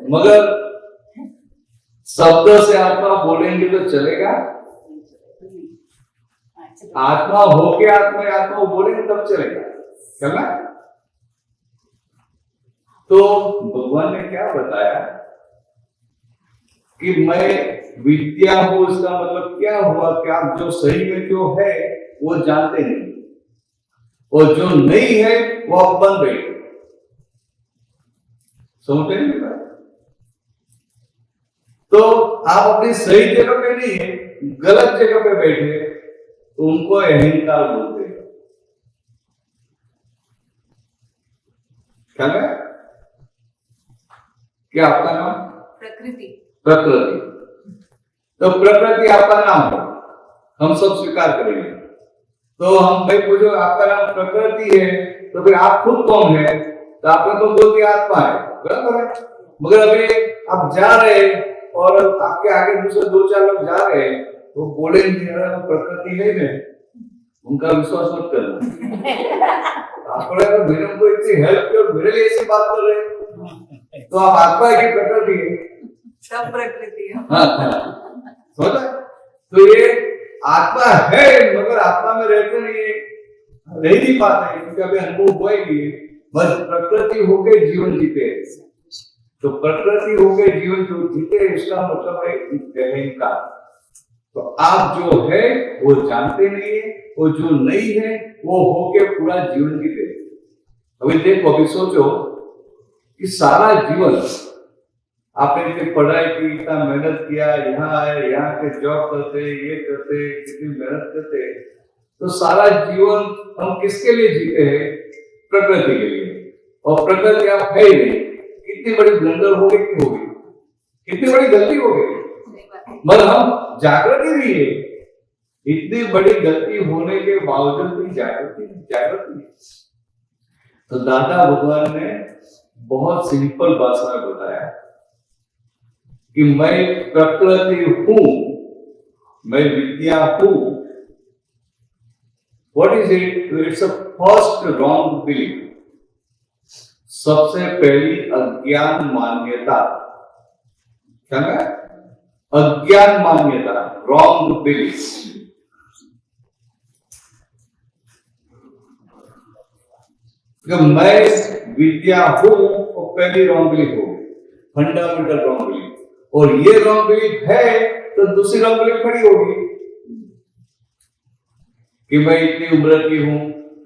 मगर शब्द से आत्मा बोलेंगे तो चलेगा? आत्मा होके आत्मा बोलेंगे तब चलेगा, चलना? तो भगवान ने क्या बताया कि मैं विद्या हूं, इसका मतलब क्या हुआ कि आप जो सही में जो है वो जानते नहीं, और जो नहीं है वो आप बन गए। समझते नहीं बात? तो आप अपनी सही जगह पे नहीं है, गलत जगह पे बैठे, तो उनको अहंकार बोलते हैं। क्या है? क्या आपका नाम? प्रकृति। प्रकृति। तो प्रकृति आपका नाम है, हम सब स्वीकार करेंगे। तो हम भाई पूछो आपका नाम प्रकृति है, तो फिर आप खुद कौन है? तो आपने तो बोल दिया आत्मा है, बराबर है। मगर अभी आप जा रहे और आपके आगे दूसरे 2-4 लोग जा रहे हैं, तो बोलेंगे प्रकृति है में, उनका विश्वास मत करना। आपको लगा मेरे को इतनी हेल्प की और मेरे लिए ऐसी बात कर रहे हैं, तो आप आत्मा है कि प्रकृति है? सब प्रकृति है। समझा? तो ये आत्मा है, मगर आत्मा में रहते नहीं पाते, क्योंकि अभी अनुभव हुआ ही नहीं। बस प्रकृति होके जीवन जीते, तो प्रकृति होके जीवन जो जीते, इसका मतलब है अहंकार। तो आप जो है वो जानते नहीं है, वो जो नहीं है वो होके पूरा जीवन जीते। अभी देखो, अभी सोचो कि सारा जीवन आपने इतनी पढ़ाई की, इतना मेहनत किया, यहाँ आए, यहाँ के जॉब करते, ये करते, कितनी मेहनत करते, तो सारा जीवन हम किसके लिए जीते हैं? प्रकृति के लिए। और प्रकृति आप है ही नहीं। कितनी बड़ी ब्लंडर हो गई, कितनी बड़ी गलती हो गई, मगर हम जागृत ही नहीं है। इतनी बड़ी गलती होने के बावजूद भी जागृति। तो दादा भगवान ने बहुत सिंपल भाषा में बताया कि मैं प्रकृति हूं, मैं विद्या हूं। What is it? It's a first wrong belief. सबसे पहली अज्ञान मान्यता। क्या है? अज्ञान मान्यता, रॉन्ग बिलीफ। कि मैं विद्या हूं और पहली रॉन्ग बिलीफ होगी, फंडामेंटल रॉन्ग बिलीफ, और ये रॉन्ग बिलीफ है तो दूसरी रॉन्ग बिलीफ खड़ी होगी कि मैं इतनी उम्र की हूं,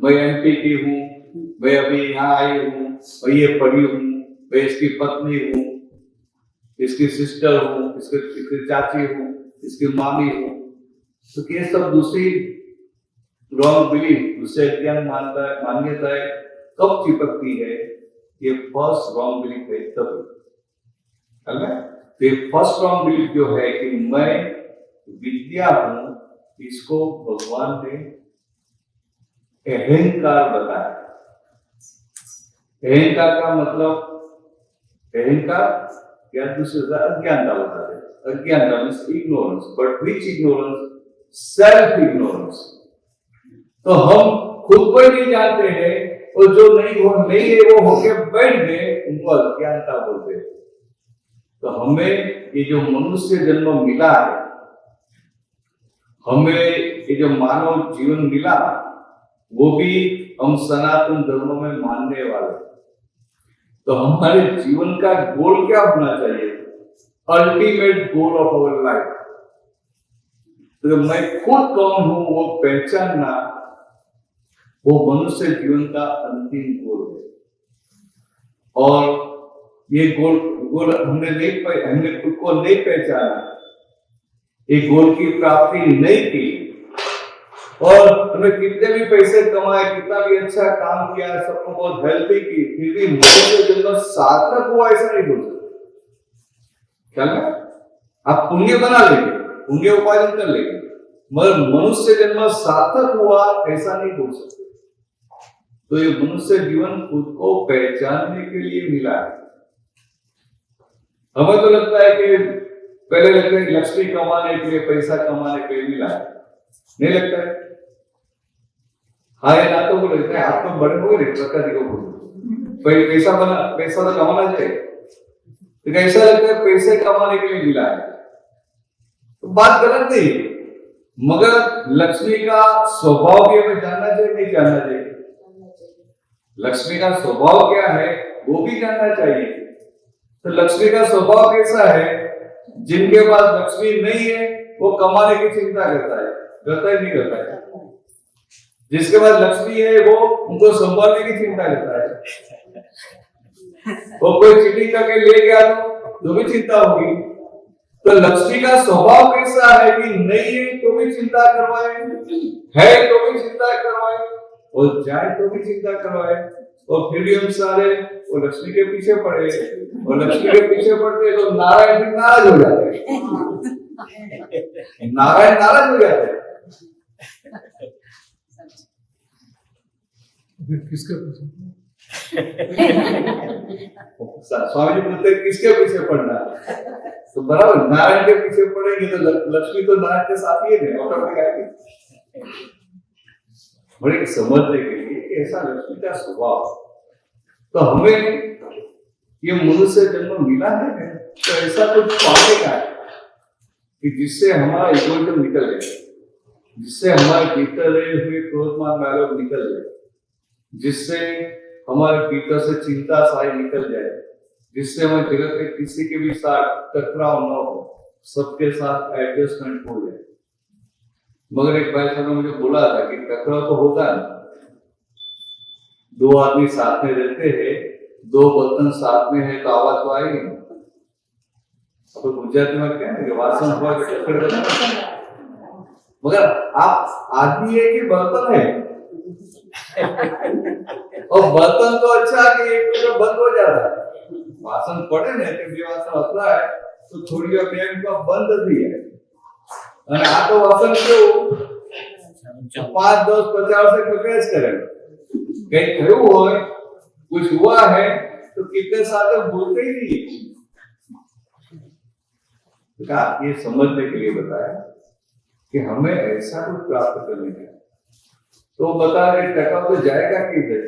मैं एमपी की हूं, मैं अभी यहाँ आई हूं, मैं ये पढ़ी हूं, मैं इसकी पत्नी हूं, इसकी सिस्टर हूं, इसकी चाची हूं, इसकी मामी हूं। तो ये सब दूसरी रॉन्ग बिलीफ, दूसरे अज्ञान मान्यताएं कब चिपकती है? ये फर्स्ट रॉन्ग बिलीफ है तब। तो ये फर्स्ट रॉन्ग बिलीफ जो है कि मैं विद्या हूं, इसको भगवान ने अहंकार बताया। अहंकार का मतलब, अहंकार या दूसरे अज्ञानता बताते हैं। अज्ञानता means ignorance, but which ignorance? Self ignorance. तो हम खुद को ही नहीं जानते हैं, और जो नहीं है वो होके बैठ गए, उनको अज्ञानता बोलते हैं। तो हमें ये जो मनुष्य जन्म मिला है, हमें ये जो मानव जीवन मिला, वो भी हम सनातन धर्म में मानने वाले। तो हमारे जीवन का गोल क्या होना चाहिए? Ultimate goal of our life. तो मैं खुद कौन हूं वो पहचानना, वो मनुष्य जीवन का अंतिम गोल है। और ये गोल हमने खुद को नहीं पहचाना, ये गोल की प्राप्ति नहीं की, और हमने कितने भी पैसे कमाए, कितना भी अच्छा काम किया, सबको बहुत हेल्प भी की, फिर भी मनुष्य जन्म सार्थक हुआ ऐसा नहीं बोल सकते। क्या आप पुण्य बना लेंगे, पुण्य उपार्जन कर लेंगे, मगर मनुष्य जन्म सार्थक हुआ ऐसा नहीं बोल सकते। तो ये मनुष्य जीवन खुद को पहचानने के लिए मिला है। हमें तो लगता है कि पहले लगता है लक्ष्मी कमाने के लिए, पैसा कमाने के लिए मिला है, नहीं लगता है? हाँ या ना तो बोले, आप तो बड़े हो गए प्रकृति को बोलो, पैसा तो कमाना चाहिए। तो कैसा लगता है पैसे कमाने के लिए मिला है, तो बात गलत नहीं, मगर लक्ष्मी का स्वभाव भी हमें जानना चाहिए, नहीं जानना चाहिए? लक्ष्मी का स्वभाव क्या है वो भी जानना चाहिए। तो लक्ष्मी का स्वभाव कैसा है? जिनके पास लक्ष्मी नहीं है वो कमाने की चिंता करता है नहीं करता है? जिसके पास लक्ष्मी है वो उनको संभालने की चिंता करता है। वो कोई चीटिंग करके ले गया तो भी चिंता होगी। तो लक्ष्मी का स्वभाव कैसा है कि नहीं है तो भी चिंता करवाए, है तो भी चिंता करवाए, और जाए तो भी चिंता करवाए। और फिर भी हम सारे वो लक्ष्मी के पीछे पड़े, और लक्ष्मी के पीछे पड़ते तो नारायण भी नाराज हो जाते, नारायण नाराज हो जाते। किसके पीछे? स्वामी जी बोलते किसके पीछे पड़ना? तो बराबर नारायण के पीछे पड़ेंगे तो लक्ष्मी तो नारायण के साथ ही है, ऑटोमेटिक आएगी। बड़े समझने के लिए ऐसा लक्ष्मी का स्वभाव। तो हमें ये मनुष्य जन्म मिला है तो ऐसा कुछ पाने का है कि जिससे हमारा इगोइज्म निकल जाए, जिससे हमारे भीतर रहे हुए क्रोध मान डायलॉग निकल जाए, जिससे हमारे भीतर से चिंता सारी निकल जाए, जिससे हमें जगत में किसी के भी साथ टकराव न हो, सबके साथ एडजस्टमेंट हो जाए। मगर एक भाई साहब ने मुझे बोला था कि टकराव तो होगा ना, दो आदमी साथ में रहते हैं, दो बर्तन साथ में है तो आवाज तो आएगी। तो गुजराती में क्या है, वासन हुआ मगर आप आदमी है कि बर्तन है? और बर्तन तो अच्छा कि एक मिनट बंद हो जाता है, वासन पड़े ना कि वासन होता है तो थोड़ी देर बंद भी है। અને આ તો વાસણ કેવું 5, 10, 50 से प्रवेश करें, कहीं थયું હોય, कुछ हुआ है तो कितने साल तक बोलते ही नहीं। तो ये समझने के लिए बताया कि हमें ऐसा कुछ प्राप्त करने का। तो बता रहे टका तो जाएगा किधर?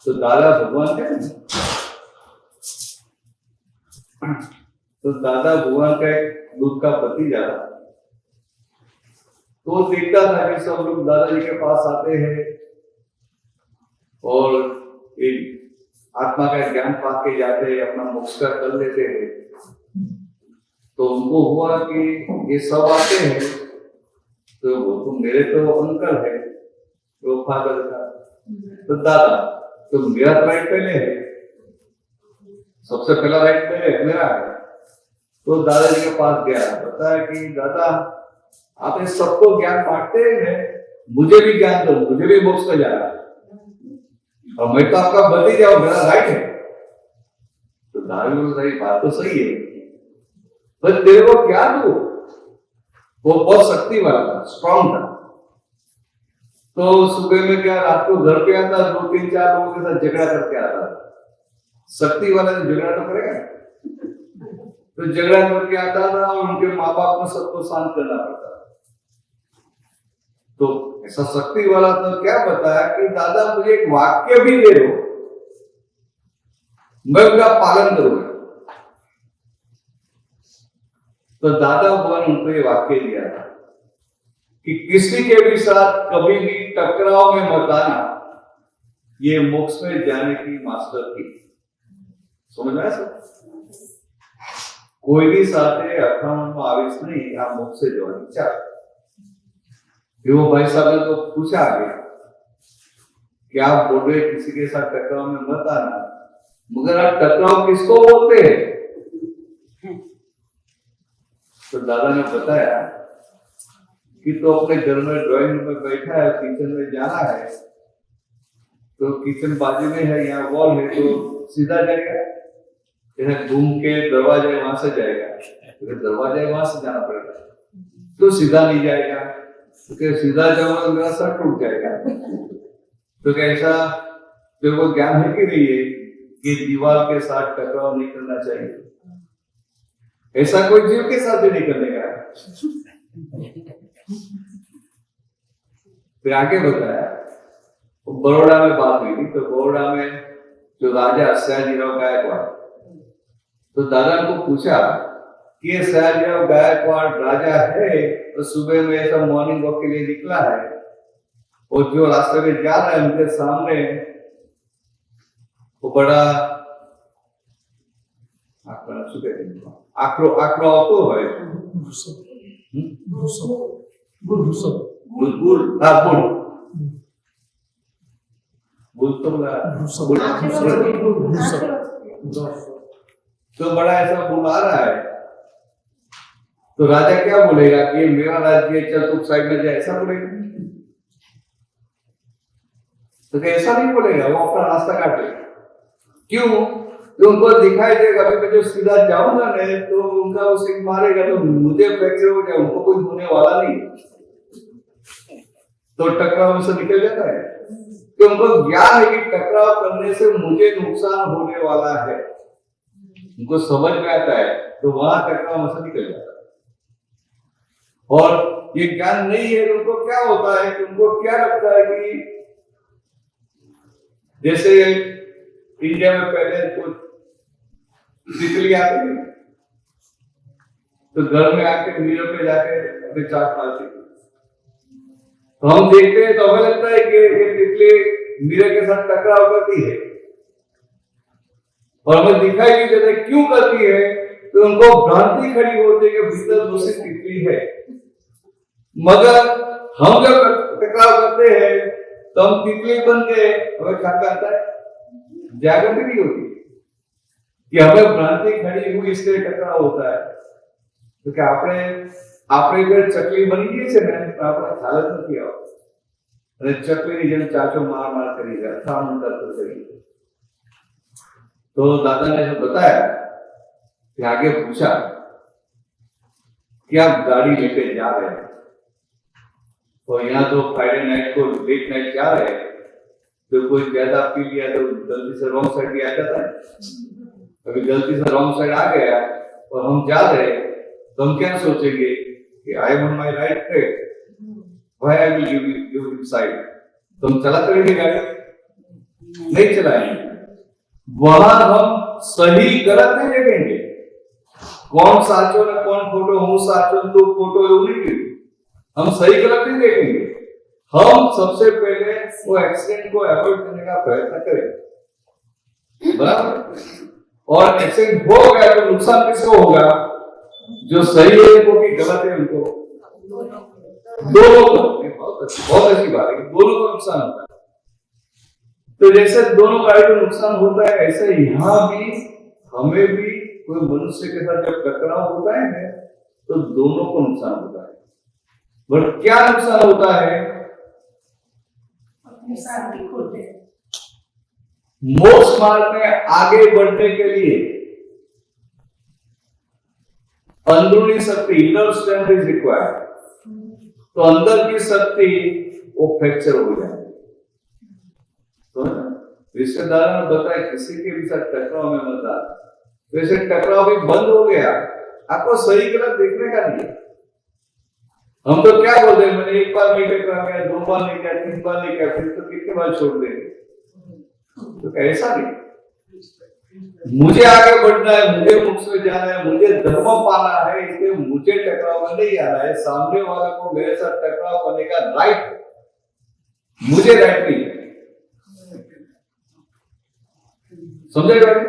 तो दादा भगवान है, तो दादा भगवान का एक दूध का भतीजा, तो देखता था कि सब लोग दादाजी के पास आते हैं, और एक आत्मा का ज्ञान पा के जाते, अपना मोक्ष का कर लेते हैं, तो उनको हुआ कि ये सब आते हैं, तो वो तो मेरे तो अंकल है, वो फादर का, तो दादा, तो मेरा राइट पहले है, सबसे पहला राइट पहले मेरा है। तो दादाजी के पास गया, बताया कि दादा आप इस सबको ज्ञान बांटते हैं, मुझे भी ज्ञान दो, मुझे भी मोक्ष में जाना है, और मैं तो आपका भतीजा हूं, मेरा राइट है। तो दारू सही बात तो सही है, पर तेरे को क्या दो? वो बहुत शक्ति वाला था, स्ट्रॉन्ग था। तो सुबह में क्या, रात को घर पे आता, 2-3-4 लोगों के साथ झगड़ा करके आता। शक्ति वाला ने झगड़ा तो करेगा, तो झगड़ा करके आता था, और उनके माँ बाप को सबको शांत करना पड़ता। तो ऐसा शक्ति वाला तो क्या बताया कि दादा मुझे एक वाक्य भी दे दो, मैं उसका पालन करूंगा। तो दादा भगवान उनको ये वाक्य दिया था कि किसी के भी साथ कभी भी टकराव में मत आना, ये मोक्ष में जाने की मास्टर की। समझ में आया सब? कोई भी साथे अखावन में आविश नहीं, आप मोक्ष से जवानी चाह। वो भाई साहब ने तो पूछा आगे कि आप बोल रहे किसी के साथ टकराव में मत आना, मगर आप टकराव किसको बोलते हैं? तो दादा ने बताया कि तो अपने घर में ड्राइंग रूम में बैठा है, किचन में जाना है, तो किचन बाजू में है, यहाँ वॉल है, तो सीधा जाएगा, घूम के दरवाजे वहां से जाएगा, तो दरवाजे वहां से जाना पड़ेगा, तो सीधा नहीं जाएगा, क्योंकि सीधा जाऊंगा तो मेरा सर टूट जाएगा। तो कैसा तेरे को ज्ञान है कि नहीं है कि दीवार के साथ टकराव नहीं करना चाहिए? ऐसा कोई जीव के साथ भी नहीं करने का है। फिर आगे बताया, बड़ौदा में बात हुई थी, तो बड़ौदा में जो राजा सयाजीराव गायकवाड़, तो दादा को पूछा कि ये सयाजीराव गायकवाड़ राजा है, तो सुबह में ऐसा मॉर्निंग वॉक के लिए निकला है, और जो रास्ते में जा रहा है उनके सामने वो बड़ा आक्रो આવતો હોય, तो बड़ा ऐसा बुल आ रहा है, तो राजा क्या बोलेगा कि मेरा राज्य, चल तू साइड में जा, ऐसा बोलेगा? तो ऐसा नहीं बोलेगा, वो अपना रास्ता काटेगा। क्यों? तो उनको दिखाई देगा कि मैं जो सीधा जाऊंगा ना, तो उनका वो सिंह मारेगा, तो मुझे फ्रैक्चर हो जाए, उनको कुछ होने वाला नहीं, तो टकराव से निकल जाता है। तो उनको ज्ञान है कि टकराव करने से मुझे नुकसान होने वाला है, उनको समझ में आता है, तो वहां टकराव से निकल जाता है। और ये ज्ञान नहीं है, उनको क्या होता है कि उनको क्या लगता है कि जैसे इंडिया में पहले कुछ तितली आती थी, तो घर में आके मिरर पे जाके अपने चाट मारती थी, तो हम देखते हैं तो हमें लगता है कि ये तितली मिरर के साथ टकराव करती है, और हमें दिखाई नहीं देता क्यों करती है। तो उनको भ्रांति खड़ी होती है कि भीतर दूसरी तितली है, मगर हम जब टकराव करते हैं तो हम तितली बन के हमें क्या करता है, जागृति नहीं होती कि हमें भ्रांति खड़ी हुई इसलिए टकराव होता है। तो क्या આપણે જે ચકલી બની ગઈ છે ને, આપણે ખ્યાલ જ નથી આવતો, અને ચકલીની જેમ ચાચો માર માર કરી રહ્યા, કામ કરતો કરી। तो दादा ने जो बताया कि आगे पूछा कि आप गाड़ी लेके जा रहे हैं, तो यहाँ तो फ्राइडे नाइट को लेट नाइट जा रहे हैं, तो कोई ज्यादा पी लिया तो गलती से रॉन्ग साइड भी आ जाता है। अभी गलती से रॉन्ग साइड आ गया और हम जा रहे हैं, तो हम क्या सोचेंगे कि I am on my right track, why I will give him side, तो हम चला करेंगे गाड़ी, नहीं चलाएंगे। वहां हम सही गलत नहीं देखेंगे, कौन साचो ने कौन खोटो, હું સાચો તો ખોટો એવું નહીં, हम सही गलत नहीं देखेंगे, हम सबसे पहले वो एक्सीडेंट को अवॉइड करने का प्रयत्न करें, बराबर। और एक्सीडेंट हो गया तो नुकसान किसको होगा? जो सही है वो भी गलत है उनको, दोनों को। बहुत अच्छी बात है कि दोनों को नुकसान होता है। तो जैसे दोनों गाड़ी को नुकसान होता है, ऐसे यहाँ भी हमें भी कोई मनुष्य के साथ जब टकराव होता है तो दोनों को नुकसान होता है। बट क्या नुकसान होता है? मोक्ष मार्ग में आगे बढ़ने के लिए अंदरूनी शक्ति, इनर स्ट्रेंथ इज रिक्वायर्ड। तो अंदर की शक्ति वो फ्रैक्चर हो जाए। तो रिश्तेदार ने बताया किसी के भी साथ टकराव में मत आना। वैसे टकराव भी बंद हो गया, आपको सही गलत देखने का नहीं। हम तो क्या बोलते हैं, मैंने एक बार नहीं टकरा गया, 2 बार नहीं किया, 3 बार नहीं किया, फिर तो कितने बार छोड़ देंगे? तो ऐसा नहीं। मुझे आगे बढ़ना है, मुझे मोक्ष में जाना है, मुझे धर्म पाना है, इसलिए मुझे टकराव में नहीं आना है। सामने वाले को मेरे साथ टकराव करने का राइट है, मुझे राइट नहीं है। समझे भाई?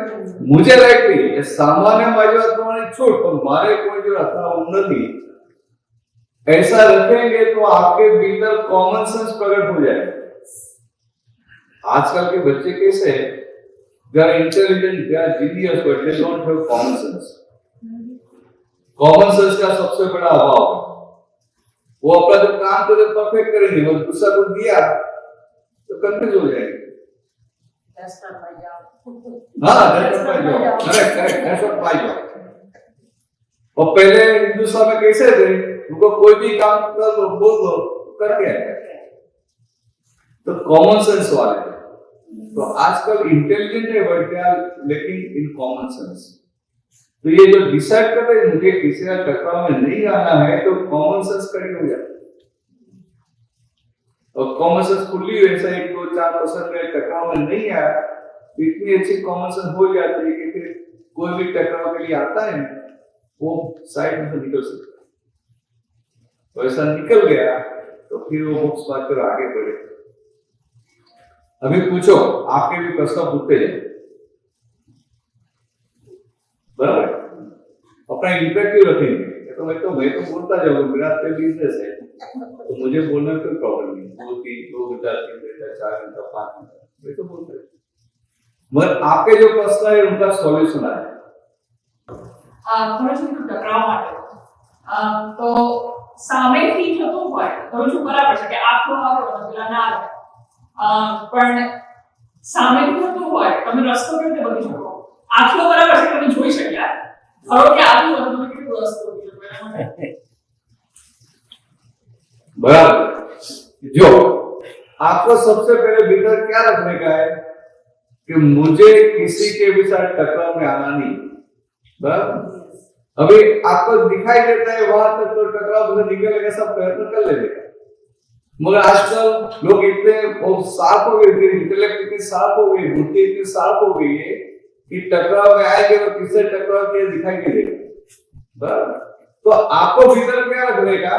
मुझे राइट नहीं है। सामान्य माझ्या छोड़, पर मारे कोई जो आता उन्नति ऐसा रखेंगे तो आपके भीतर कॉमन सेंस प्रकट हो जाएगा। आजकल के बच्चे कैसे हैं? They are intelligent, they are genius, but they don't have common sense. Common sense का सबसे बड़ा अभाव है। वो अपना जो काम तो परफेक्ट करेंगे, वो दूसरा को दिया तो कंफ्यूज हो जाएंगे। और पहले हिंदुस्तान में कैसे थे, उनको कोई भी काम कर दो, बोल दो, करके आए। तो कॉमन सेंस वाले हैं। तो आजकल इंटेलिजेंट है but they are lacking in common sense. तो ये जो डिसाइड करते हैं मुझे किसी का टकराव में नहीं आना है, तो कॉमन सेंस कड़ी हो जाती है। और कॉमन सेंस खुली वैसा 1, 2, 4% में टकराव में नहीं आया, इतनी अच्छी कॉमन सेंस हो जाती है कि फिर कोई भी टकराव के लिए आता है वो साइड में से निकल सकता है। तो ऐसा निकल गया तो फिर वो बुक्स बात कर आगे बढ़े। अभी पूछो, आपके भी प्रश्न पूछते हैं, बराबर? अपना इंटरेक्टिव रखेंगे। तो मैं तो बोलता जाऊंगा, मेरा तो बिजनेस है, तो मुझे बोलने में कोई प्रॉब्लम नहीं। 2, 3, 2 घंटा, 3 घंटा, 4 घंटा, 5 घंटा, मैं तो बोलता हूँ। मगर आपके जो प्रश्न है उनका सॉल्यूशन आए। ટકરાવ માટે તો સામેથી થતું હોય તો શું બરાબર છે કે આખો આવ્યો તો પેલા ના આવે, પણ સામેથી થતું હોય તમે રસ્તો કેવી રીતે બદલી શકો? આખો બરાબર છે, તમે જોઈ શક્યા, ધારો કે આવ્યું હોય તો તમે કેવી રીતે રસ્તો બદલી શકો એના માટે? बराबर। जो आपको सबसे पहले भीतर क्या रखने का है कि मुझे किसी के भी साथ टकराव में आना नहीं, बराबर? अभी आपको दिखाई देता है वहां तक तो टकराव से निकलने का सब प्रयत्न कर लेते हैं, मगर आजकल लोग इतने शार्प हो गए, इंटेलेक्ट इतनी शार्प हो गई, बुद्धि इतनी शार्प हो गई है कि टकराव में आएंगे तो किससे टकराव किया दिखाई नहीं देगा, बराबर? तो आपको भीतर क्या रखने का,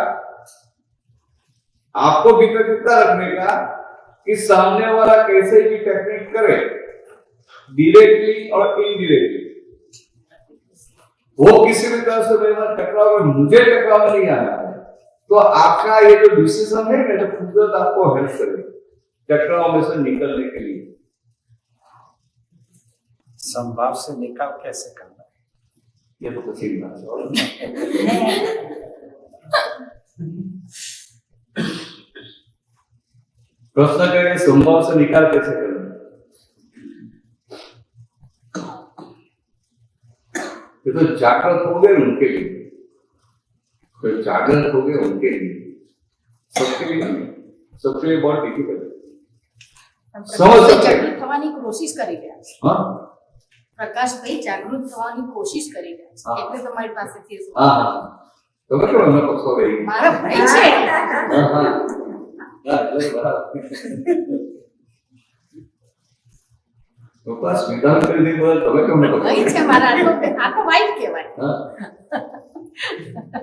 आपको भीतर कितना रखने का कि सामने वाला कैसे भी टेक्निक करे, डायरेक्टली और इनडायरेक्टली, वो किसी भी तरह से मेरे साथ टकराव में, मुझे टकराव में नहीं आना है। तो आपका ये जो डिसीजन है ना, तो कुदरत आपको हेल्प करेगी टकराव में से निकलने के लिए। संभाव से निकाल कैसे करना है, ये तो कुछ ही बात प्रश्न करें, संभव से निकाल कैसे करना? ये तो जागृत हो गए उनके लिए, तो जागृत हो गए उनके लिए, सबके लिए नहीं, सबके लिए बहुत डिफिकल्ट है। समझ सकते જાગૃત થવાની કોશિશ કરી રહ્યા છે। हाँ પ્રકાશભાઈ જાગૃત થવાની કોશિશ કરી રહ્યા છે, એટલે તમારી પાસેથી हाँ हाँ, तो मैं क्या मैं पक्ष हो गई। મારા ભાઈ છે। हाँ हाँ तो पास विधान कर दी बोला तो मैं क्यों ना ભાઈ છે મારા, આ તો વાઈફ કહેવાય। हाँ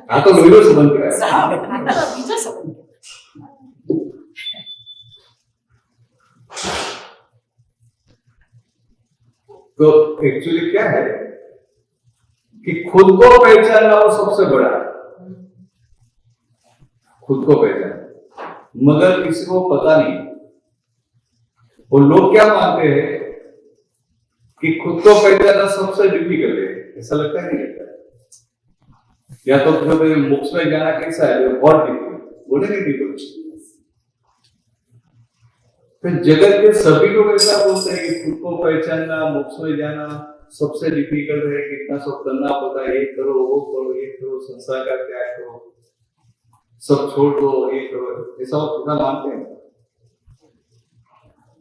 हाँ तो लोहिरो संबंध क्या है? આ તો બીજો સંબંધ। तो एक्चुअली क्या है कि खुद को पहचानना वो सबसे बड़ा है, खुद को पहचान, मगर किसी को पता नहीं। और लोग क्या मानते हैं कि खुद को पहचानना सबसे डिफिकल्ट है, ऐसा लगता है नहीं लगता? या तो बुक्स में जाना कैसा है, बहुत डिफिकल्ट बोलेंगे डिफिकल्ट। फिर जगत के सभी लोग ऐसा बोलते हैं कि खुद को पहचानना, मोक्ष में जाना सबसे डिफिकल्ट है, कितना सब करना पड़ता है, ये करो वो करो, ये करो, संसार का त्याग करो, सब छोड़ दो, ये करो, ऐसा कितना मानते हैं।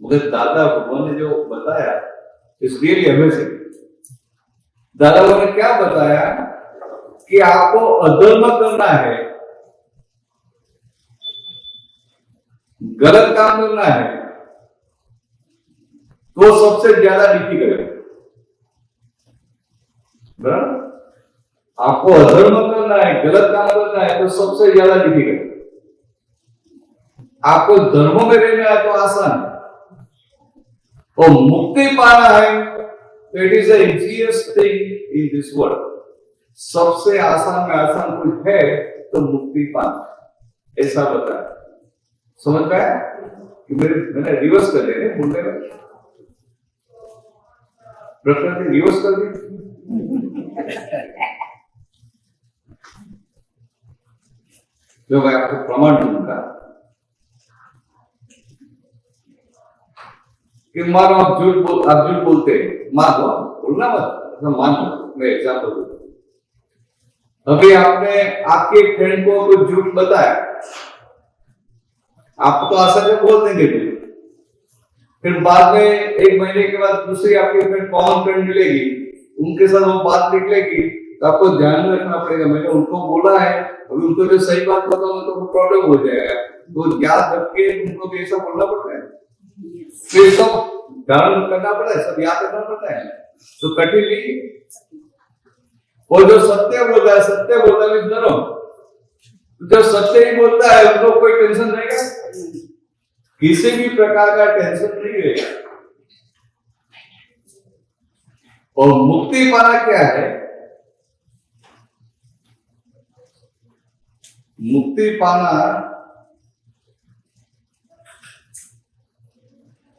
मगर दादा भगवान ने जो बताया इस रियली अमेजिंग। दादा भगवान ने क्या बताया कि आपको अधर्म करना है, गलत काम करना है, तो सबसे ज्यादा डिफिकल्ट है, बराबर? आपको अधर्म करना है, गलत काम करना है, तो सबसे ज्यादा डिफिकल्ट। आपको धर्मों में रहना है तो आसान है, और मुक्ति पाना है तो it is the easiest thing in this world. सबसे आसान में आसान कुछ है तो मुक्ति पाना, ऐसा बताया। समझ में आया कि मैंने रिवर्स कर दिया बोलने में, प्रकृति रिवर्स कर दी। जो मैं आपको प्रमाण दूंगा कि मानो आप झूठ बोलते हैं, मान लो, बोलना मत, मान लो, मैं एग्जाम्पल दूंगा। अभी आपने आपके फ्रेंड को कुछ झूठ बताया, आप तो आसानी से बोल देंगे, फिर बाद में एक महीने के बाद दूसरी आपकी फ्रेंड कॉमन फ्रेंड मिलेगी, उनके साथ वो बात निकलेगी, तो आपको ध्यान में रखना पड़ेगा, मैंने उनको बोला है, अभी उनको जो सही बात बताऊंगा तो प्रॉब्लम हो जाएगा, तो याद रख के उनको भी ऐसा बोलना पड़ता है, फिर सब ध्यान करना पड़ता है, सब याद रखना पड़ता है, तो कठिन नहीं। और जो सत्य बोलता है धर्म, जो सत्य ही बोलता है उनको कोई टेंशन रहेगा, किसी भी प्रकार का टेंशन नहीं रहेगा। और मुक्ति पाना क्या है? मुक्ति पाना,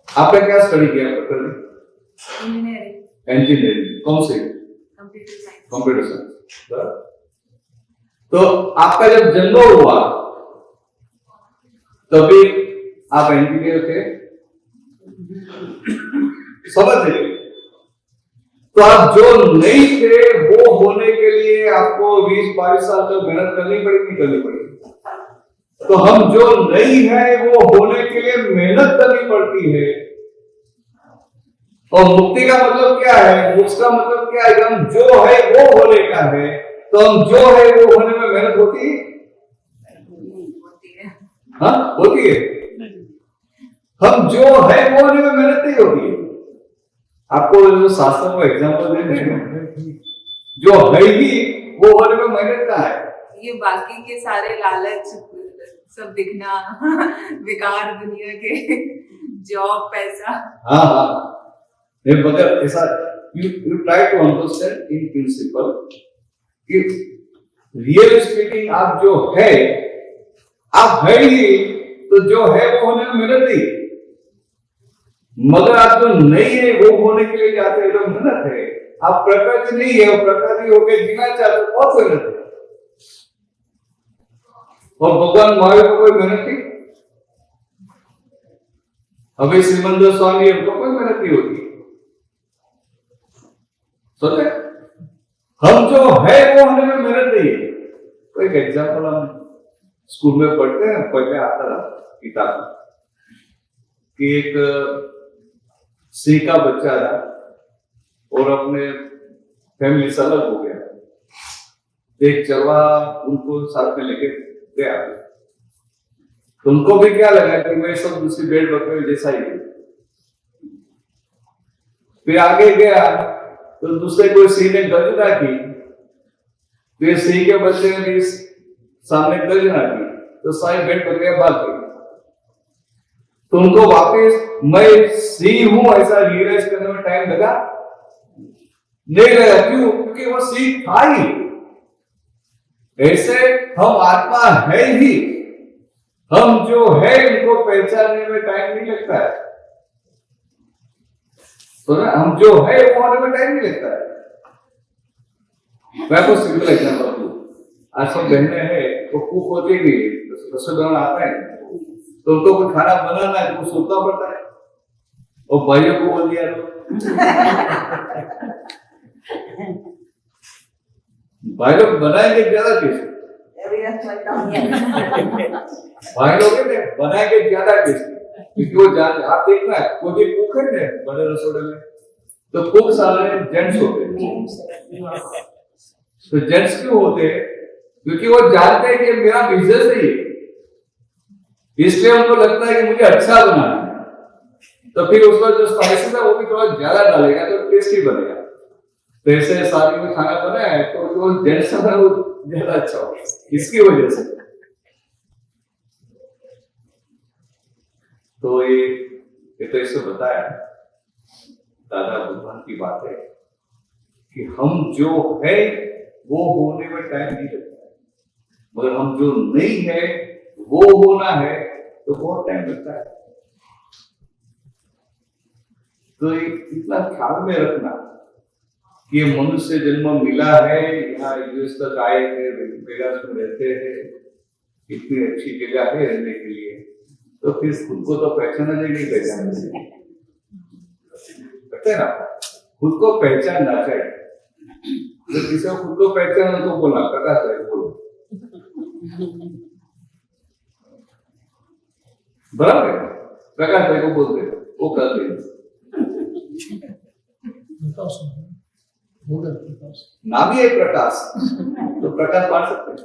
आपने क्या स्टडी किया? इंजीनियरिंग। कौन से? Computer science. तो आपका जब जन्म हुआ तभी आप इंजीनियर थे, समझ रहे? तो आप जो नहीं थे वो होने के लिए आपको 20-22 साल तक मेहनत करनी पड़ेगी। तो हम जो नहीं है वो होने के लिए मेहनत करनी पड़ती है। और मुक्ति का मतलब क्या है? मोक्ष का मतलब क्या है? हम जो है वो होने का है, तो हम जो है वो होने में मेहनत होती है? हाँ, होती है। हम जो है वो होने में मेहनत नहीं होती है। आपको जो शास्त्र को एग्जाम्पल देते हैं, जो है ही वो होने में मेहनत कहाँ है? ये बाकी के सारे लालच, सब दिखना, विकार दुनिया के, जॉब, पैसा। हाँ, मगर ऐसा you try to understand in principle कि रियल स्पीकिंग आप जो है, आप है ही, तो जो है वो होने में मेहनत नहीं, मगर आप जो नहीं है वो होने के लिए जाते हैं, तो मेहनत है। आप प्रकृति नहीं है और प्रकृति होकर जीना चाहते हो, बहुत मेहनत है। और भगवान महावीर को कोई मेहनत थी? अभी श्रीमंदर स्वामी हमको कोई मेहनत नहीं होती। सोचे हम जो है वो होने में मेहनत नहीं है। तो एक एग्जाम्पल हम स्कूल में पढ़ते हैं, पढ़ने आता था किताब कि एक सिंह का बच्चा था और अपने फैमिली से अलग हो गया। एक चरवा उनको साथ में लेके गया, तो उनको भी क्या लगा कि मैं सब दूसरी भेड़ बकरे जैसा ही हूं। फिर आगे गया तो दूसरे कोई सिंह ने गर्जना की, फिर सिंह के बच्चे ने भी सामने गर्जना की, तो सारी भेड़ बकरियां भाग गई। तो उनको वापस मैं सिंह हूं ऐसा रियलाइज करने में टाइम लगा? नहीं लगा। क्यों? क्योंकि वो सीख था ही ऐसे। हम आत्मा है ही, हम जो है उनको पहचानने में टाइम नहीं लगता है। तो ना, हम जो है वो होने में टाइम नहीं लगता है। मैं आपको सिंपल एग्जाम्पल दूं। आज सब बहनें हैं तो कुक होती भी, रसोई बनाना आता है तो उनको कोई खाना बनाना है तो सोचना पड़ता है, और भाइयों को बोल दिया तो भाई लोग बनाएंगे ज्यादा टेस्टी। भाई लोग बनाएंगे ज्यादा टेस्टी, क्योंकि वो जान, आप देखना है कोई भी कुक है ना बड़े रसोड़े में, तो कुक सारे जेंट्स होते हैं। तो जेंट्स क्यों होते हैं? क्योंकि वो जानते हैं कि मेरा बिजनेस है ये, इसलिए उनको लगता है कि मुझे अच्छा बनाना है, तो फिर उसका जो स्पाइसेस है वो भी थोड़ा ज्यादा डालेगा तो टेस्टी बनेगा। तो ऐसे शादी में खाना बना है तो जो जेंट्स है वो ज्यादा अच्छा होगा, इसकी वजह से। तो ये तो इससे बताया दादा भगवान की बात है कि हम जो है वो होने में टाइम नहीं लगता है, मगर हम जो नहीं है वो होना है तो बहुत टाइम लगता है। तो इतना ख्याल में रखना कि मनुष्य जन्म मिला है, यहाँ यूएस तक आए थे, वेगास में रहते हैं, इतनी अच्छी जगह है रहने के लिए, तो फिर खुद को तो पहचाना नहीं पहचानते ना, खुद को पहचानना चाहिए। तो किसी को खुद को पहचाना तो बोलना प्रकाश भाई बोलो, बराबर है, प्रकाश भाई को बोलते वो कर दे, प्रकाश हो गया प्रकाश। नाम ही है प्रकाश, तो प्रकाश बांट सकते हैं।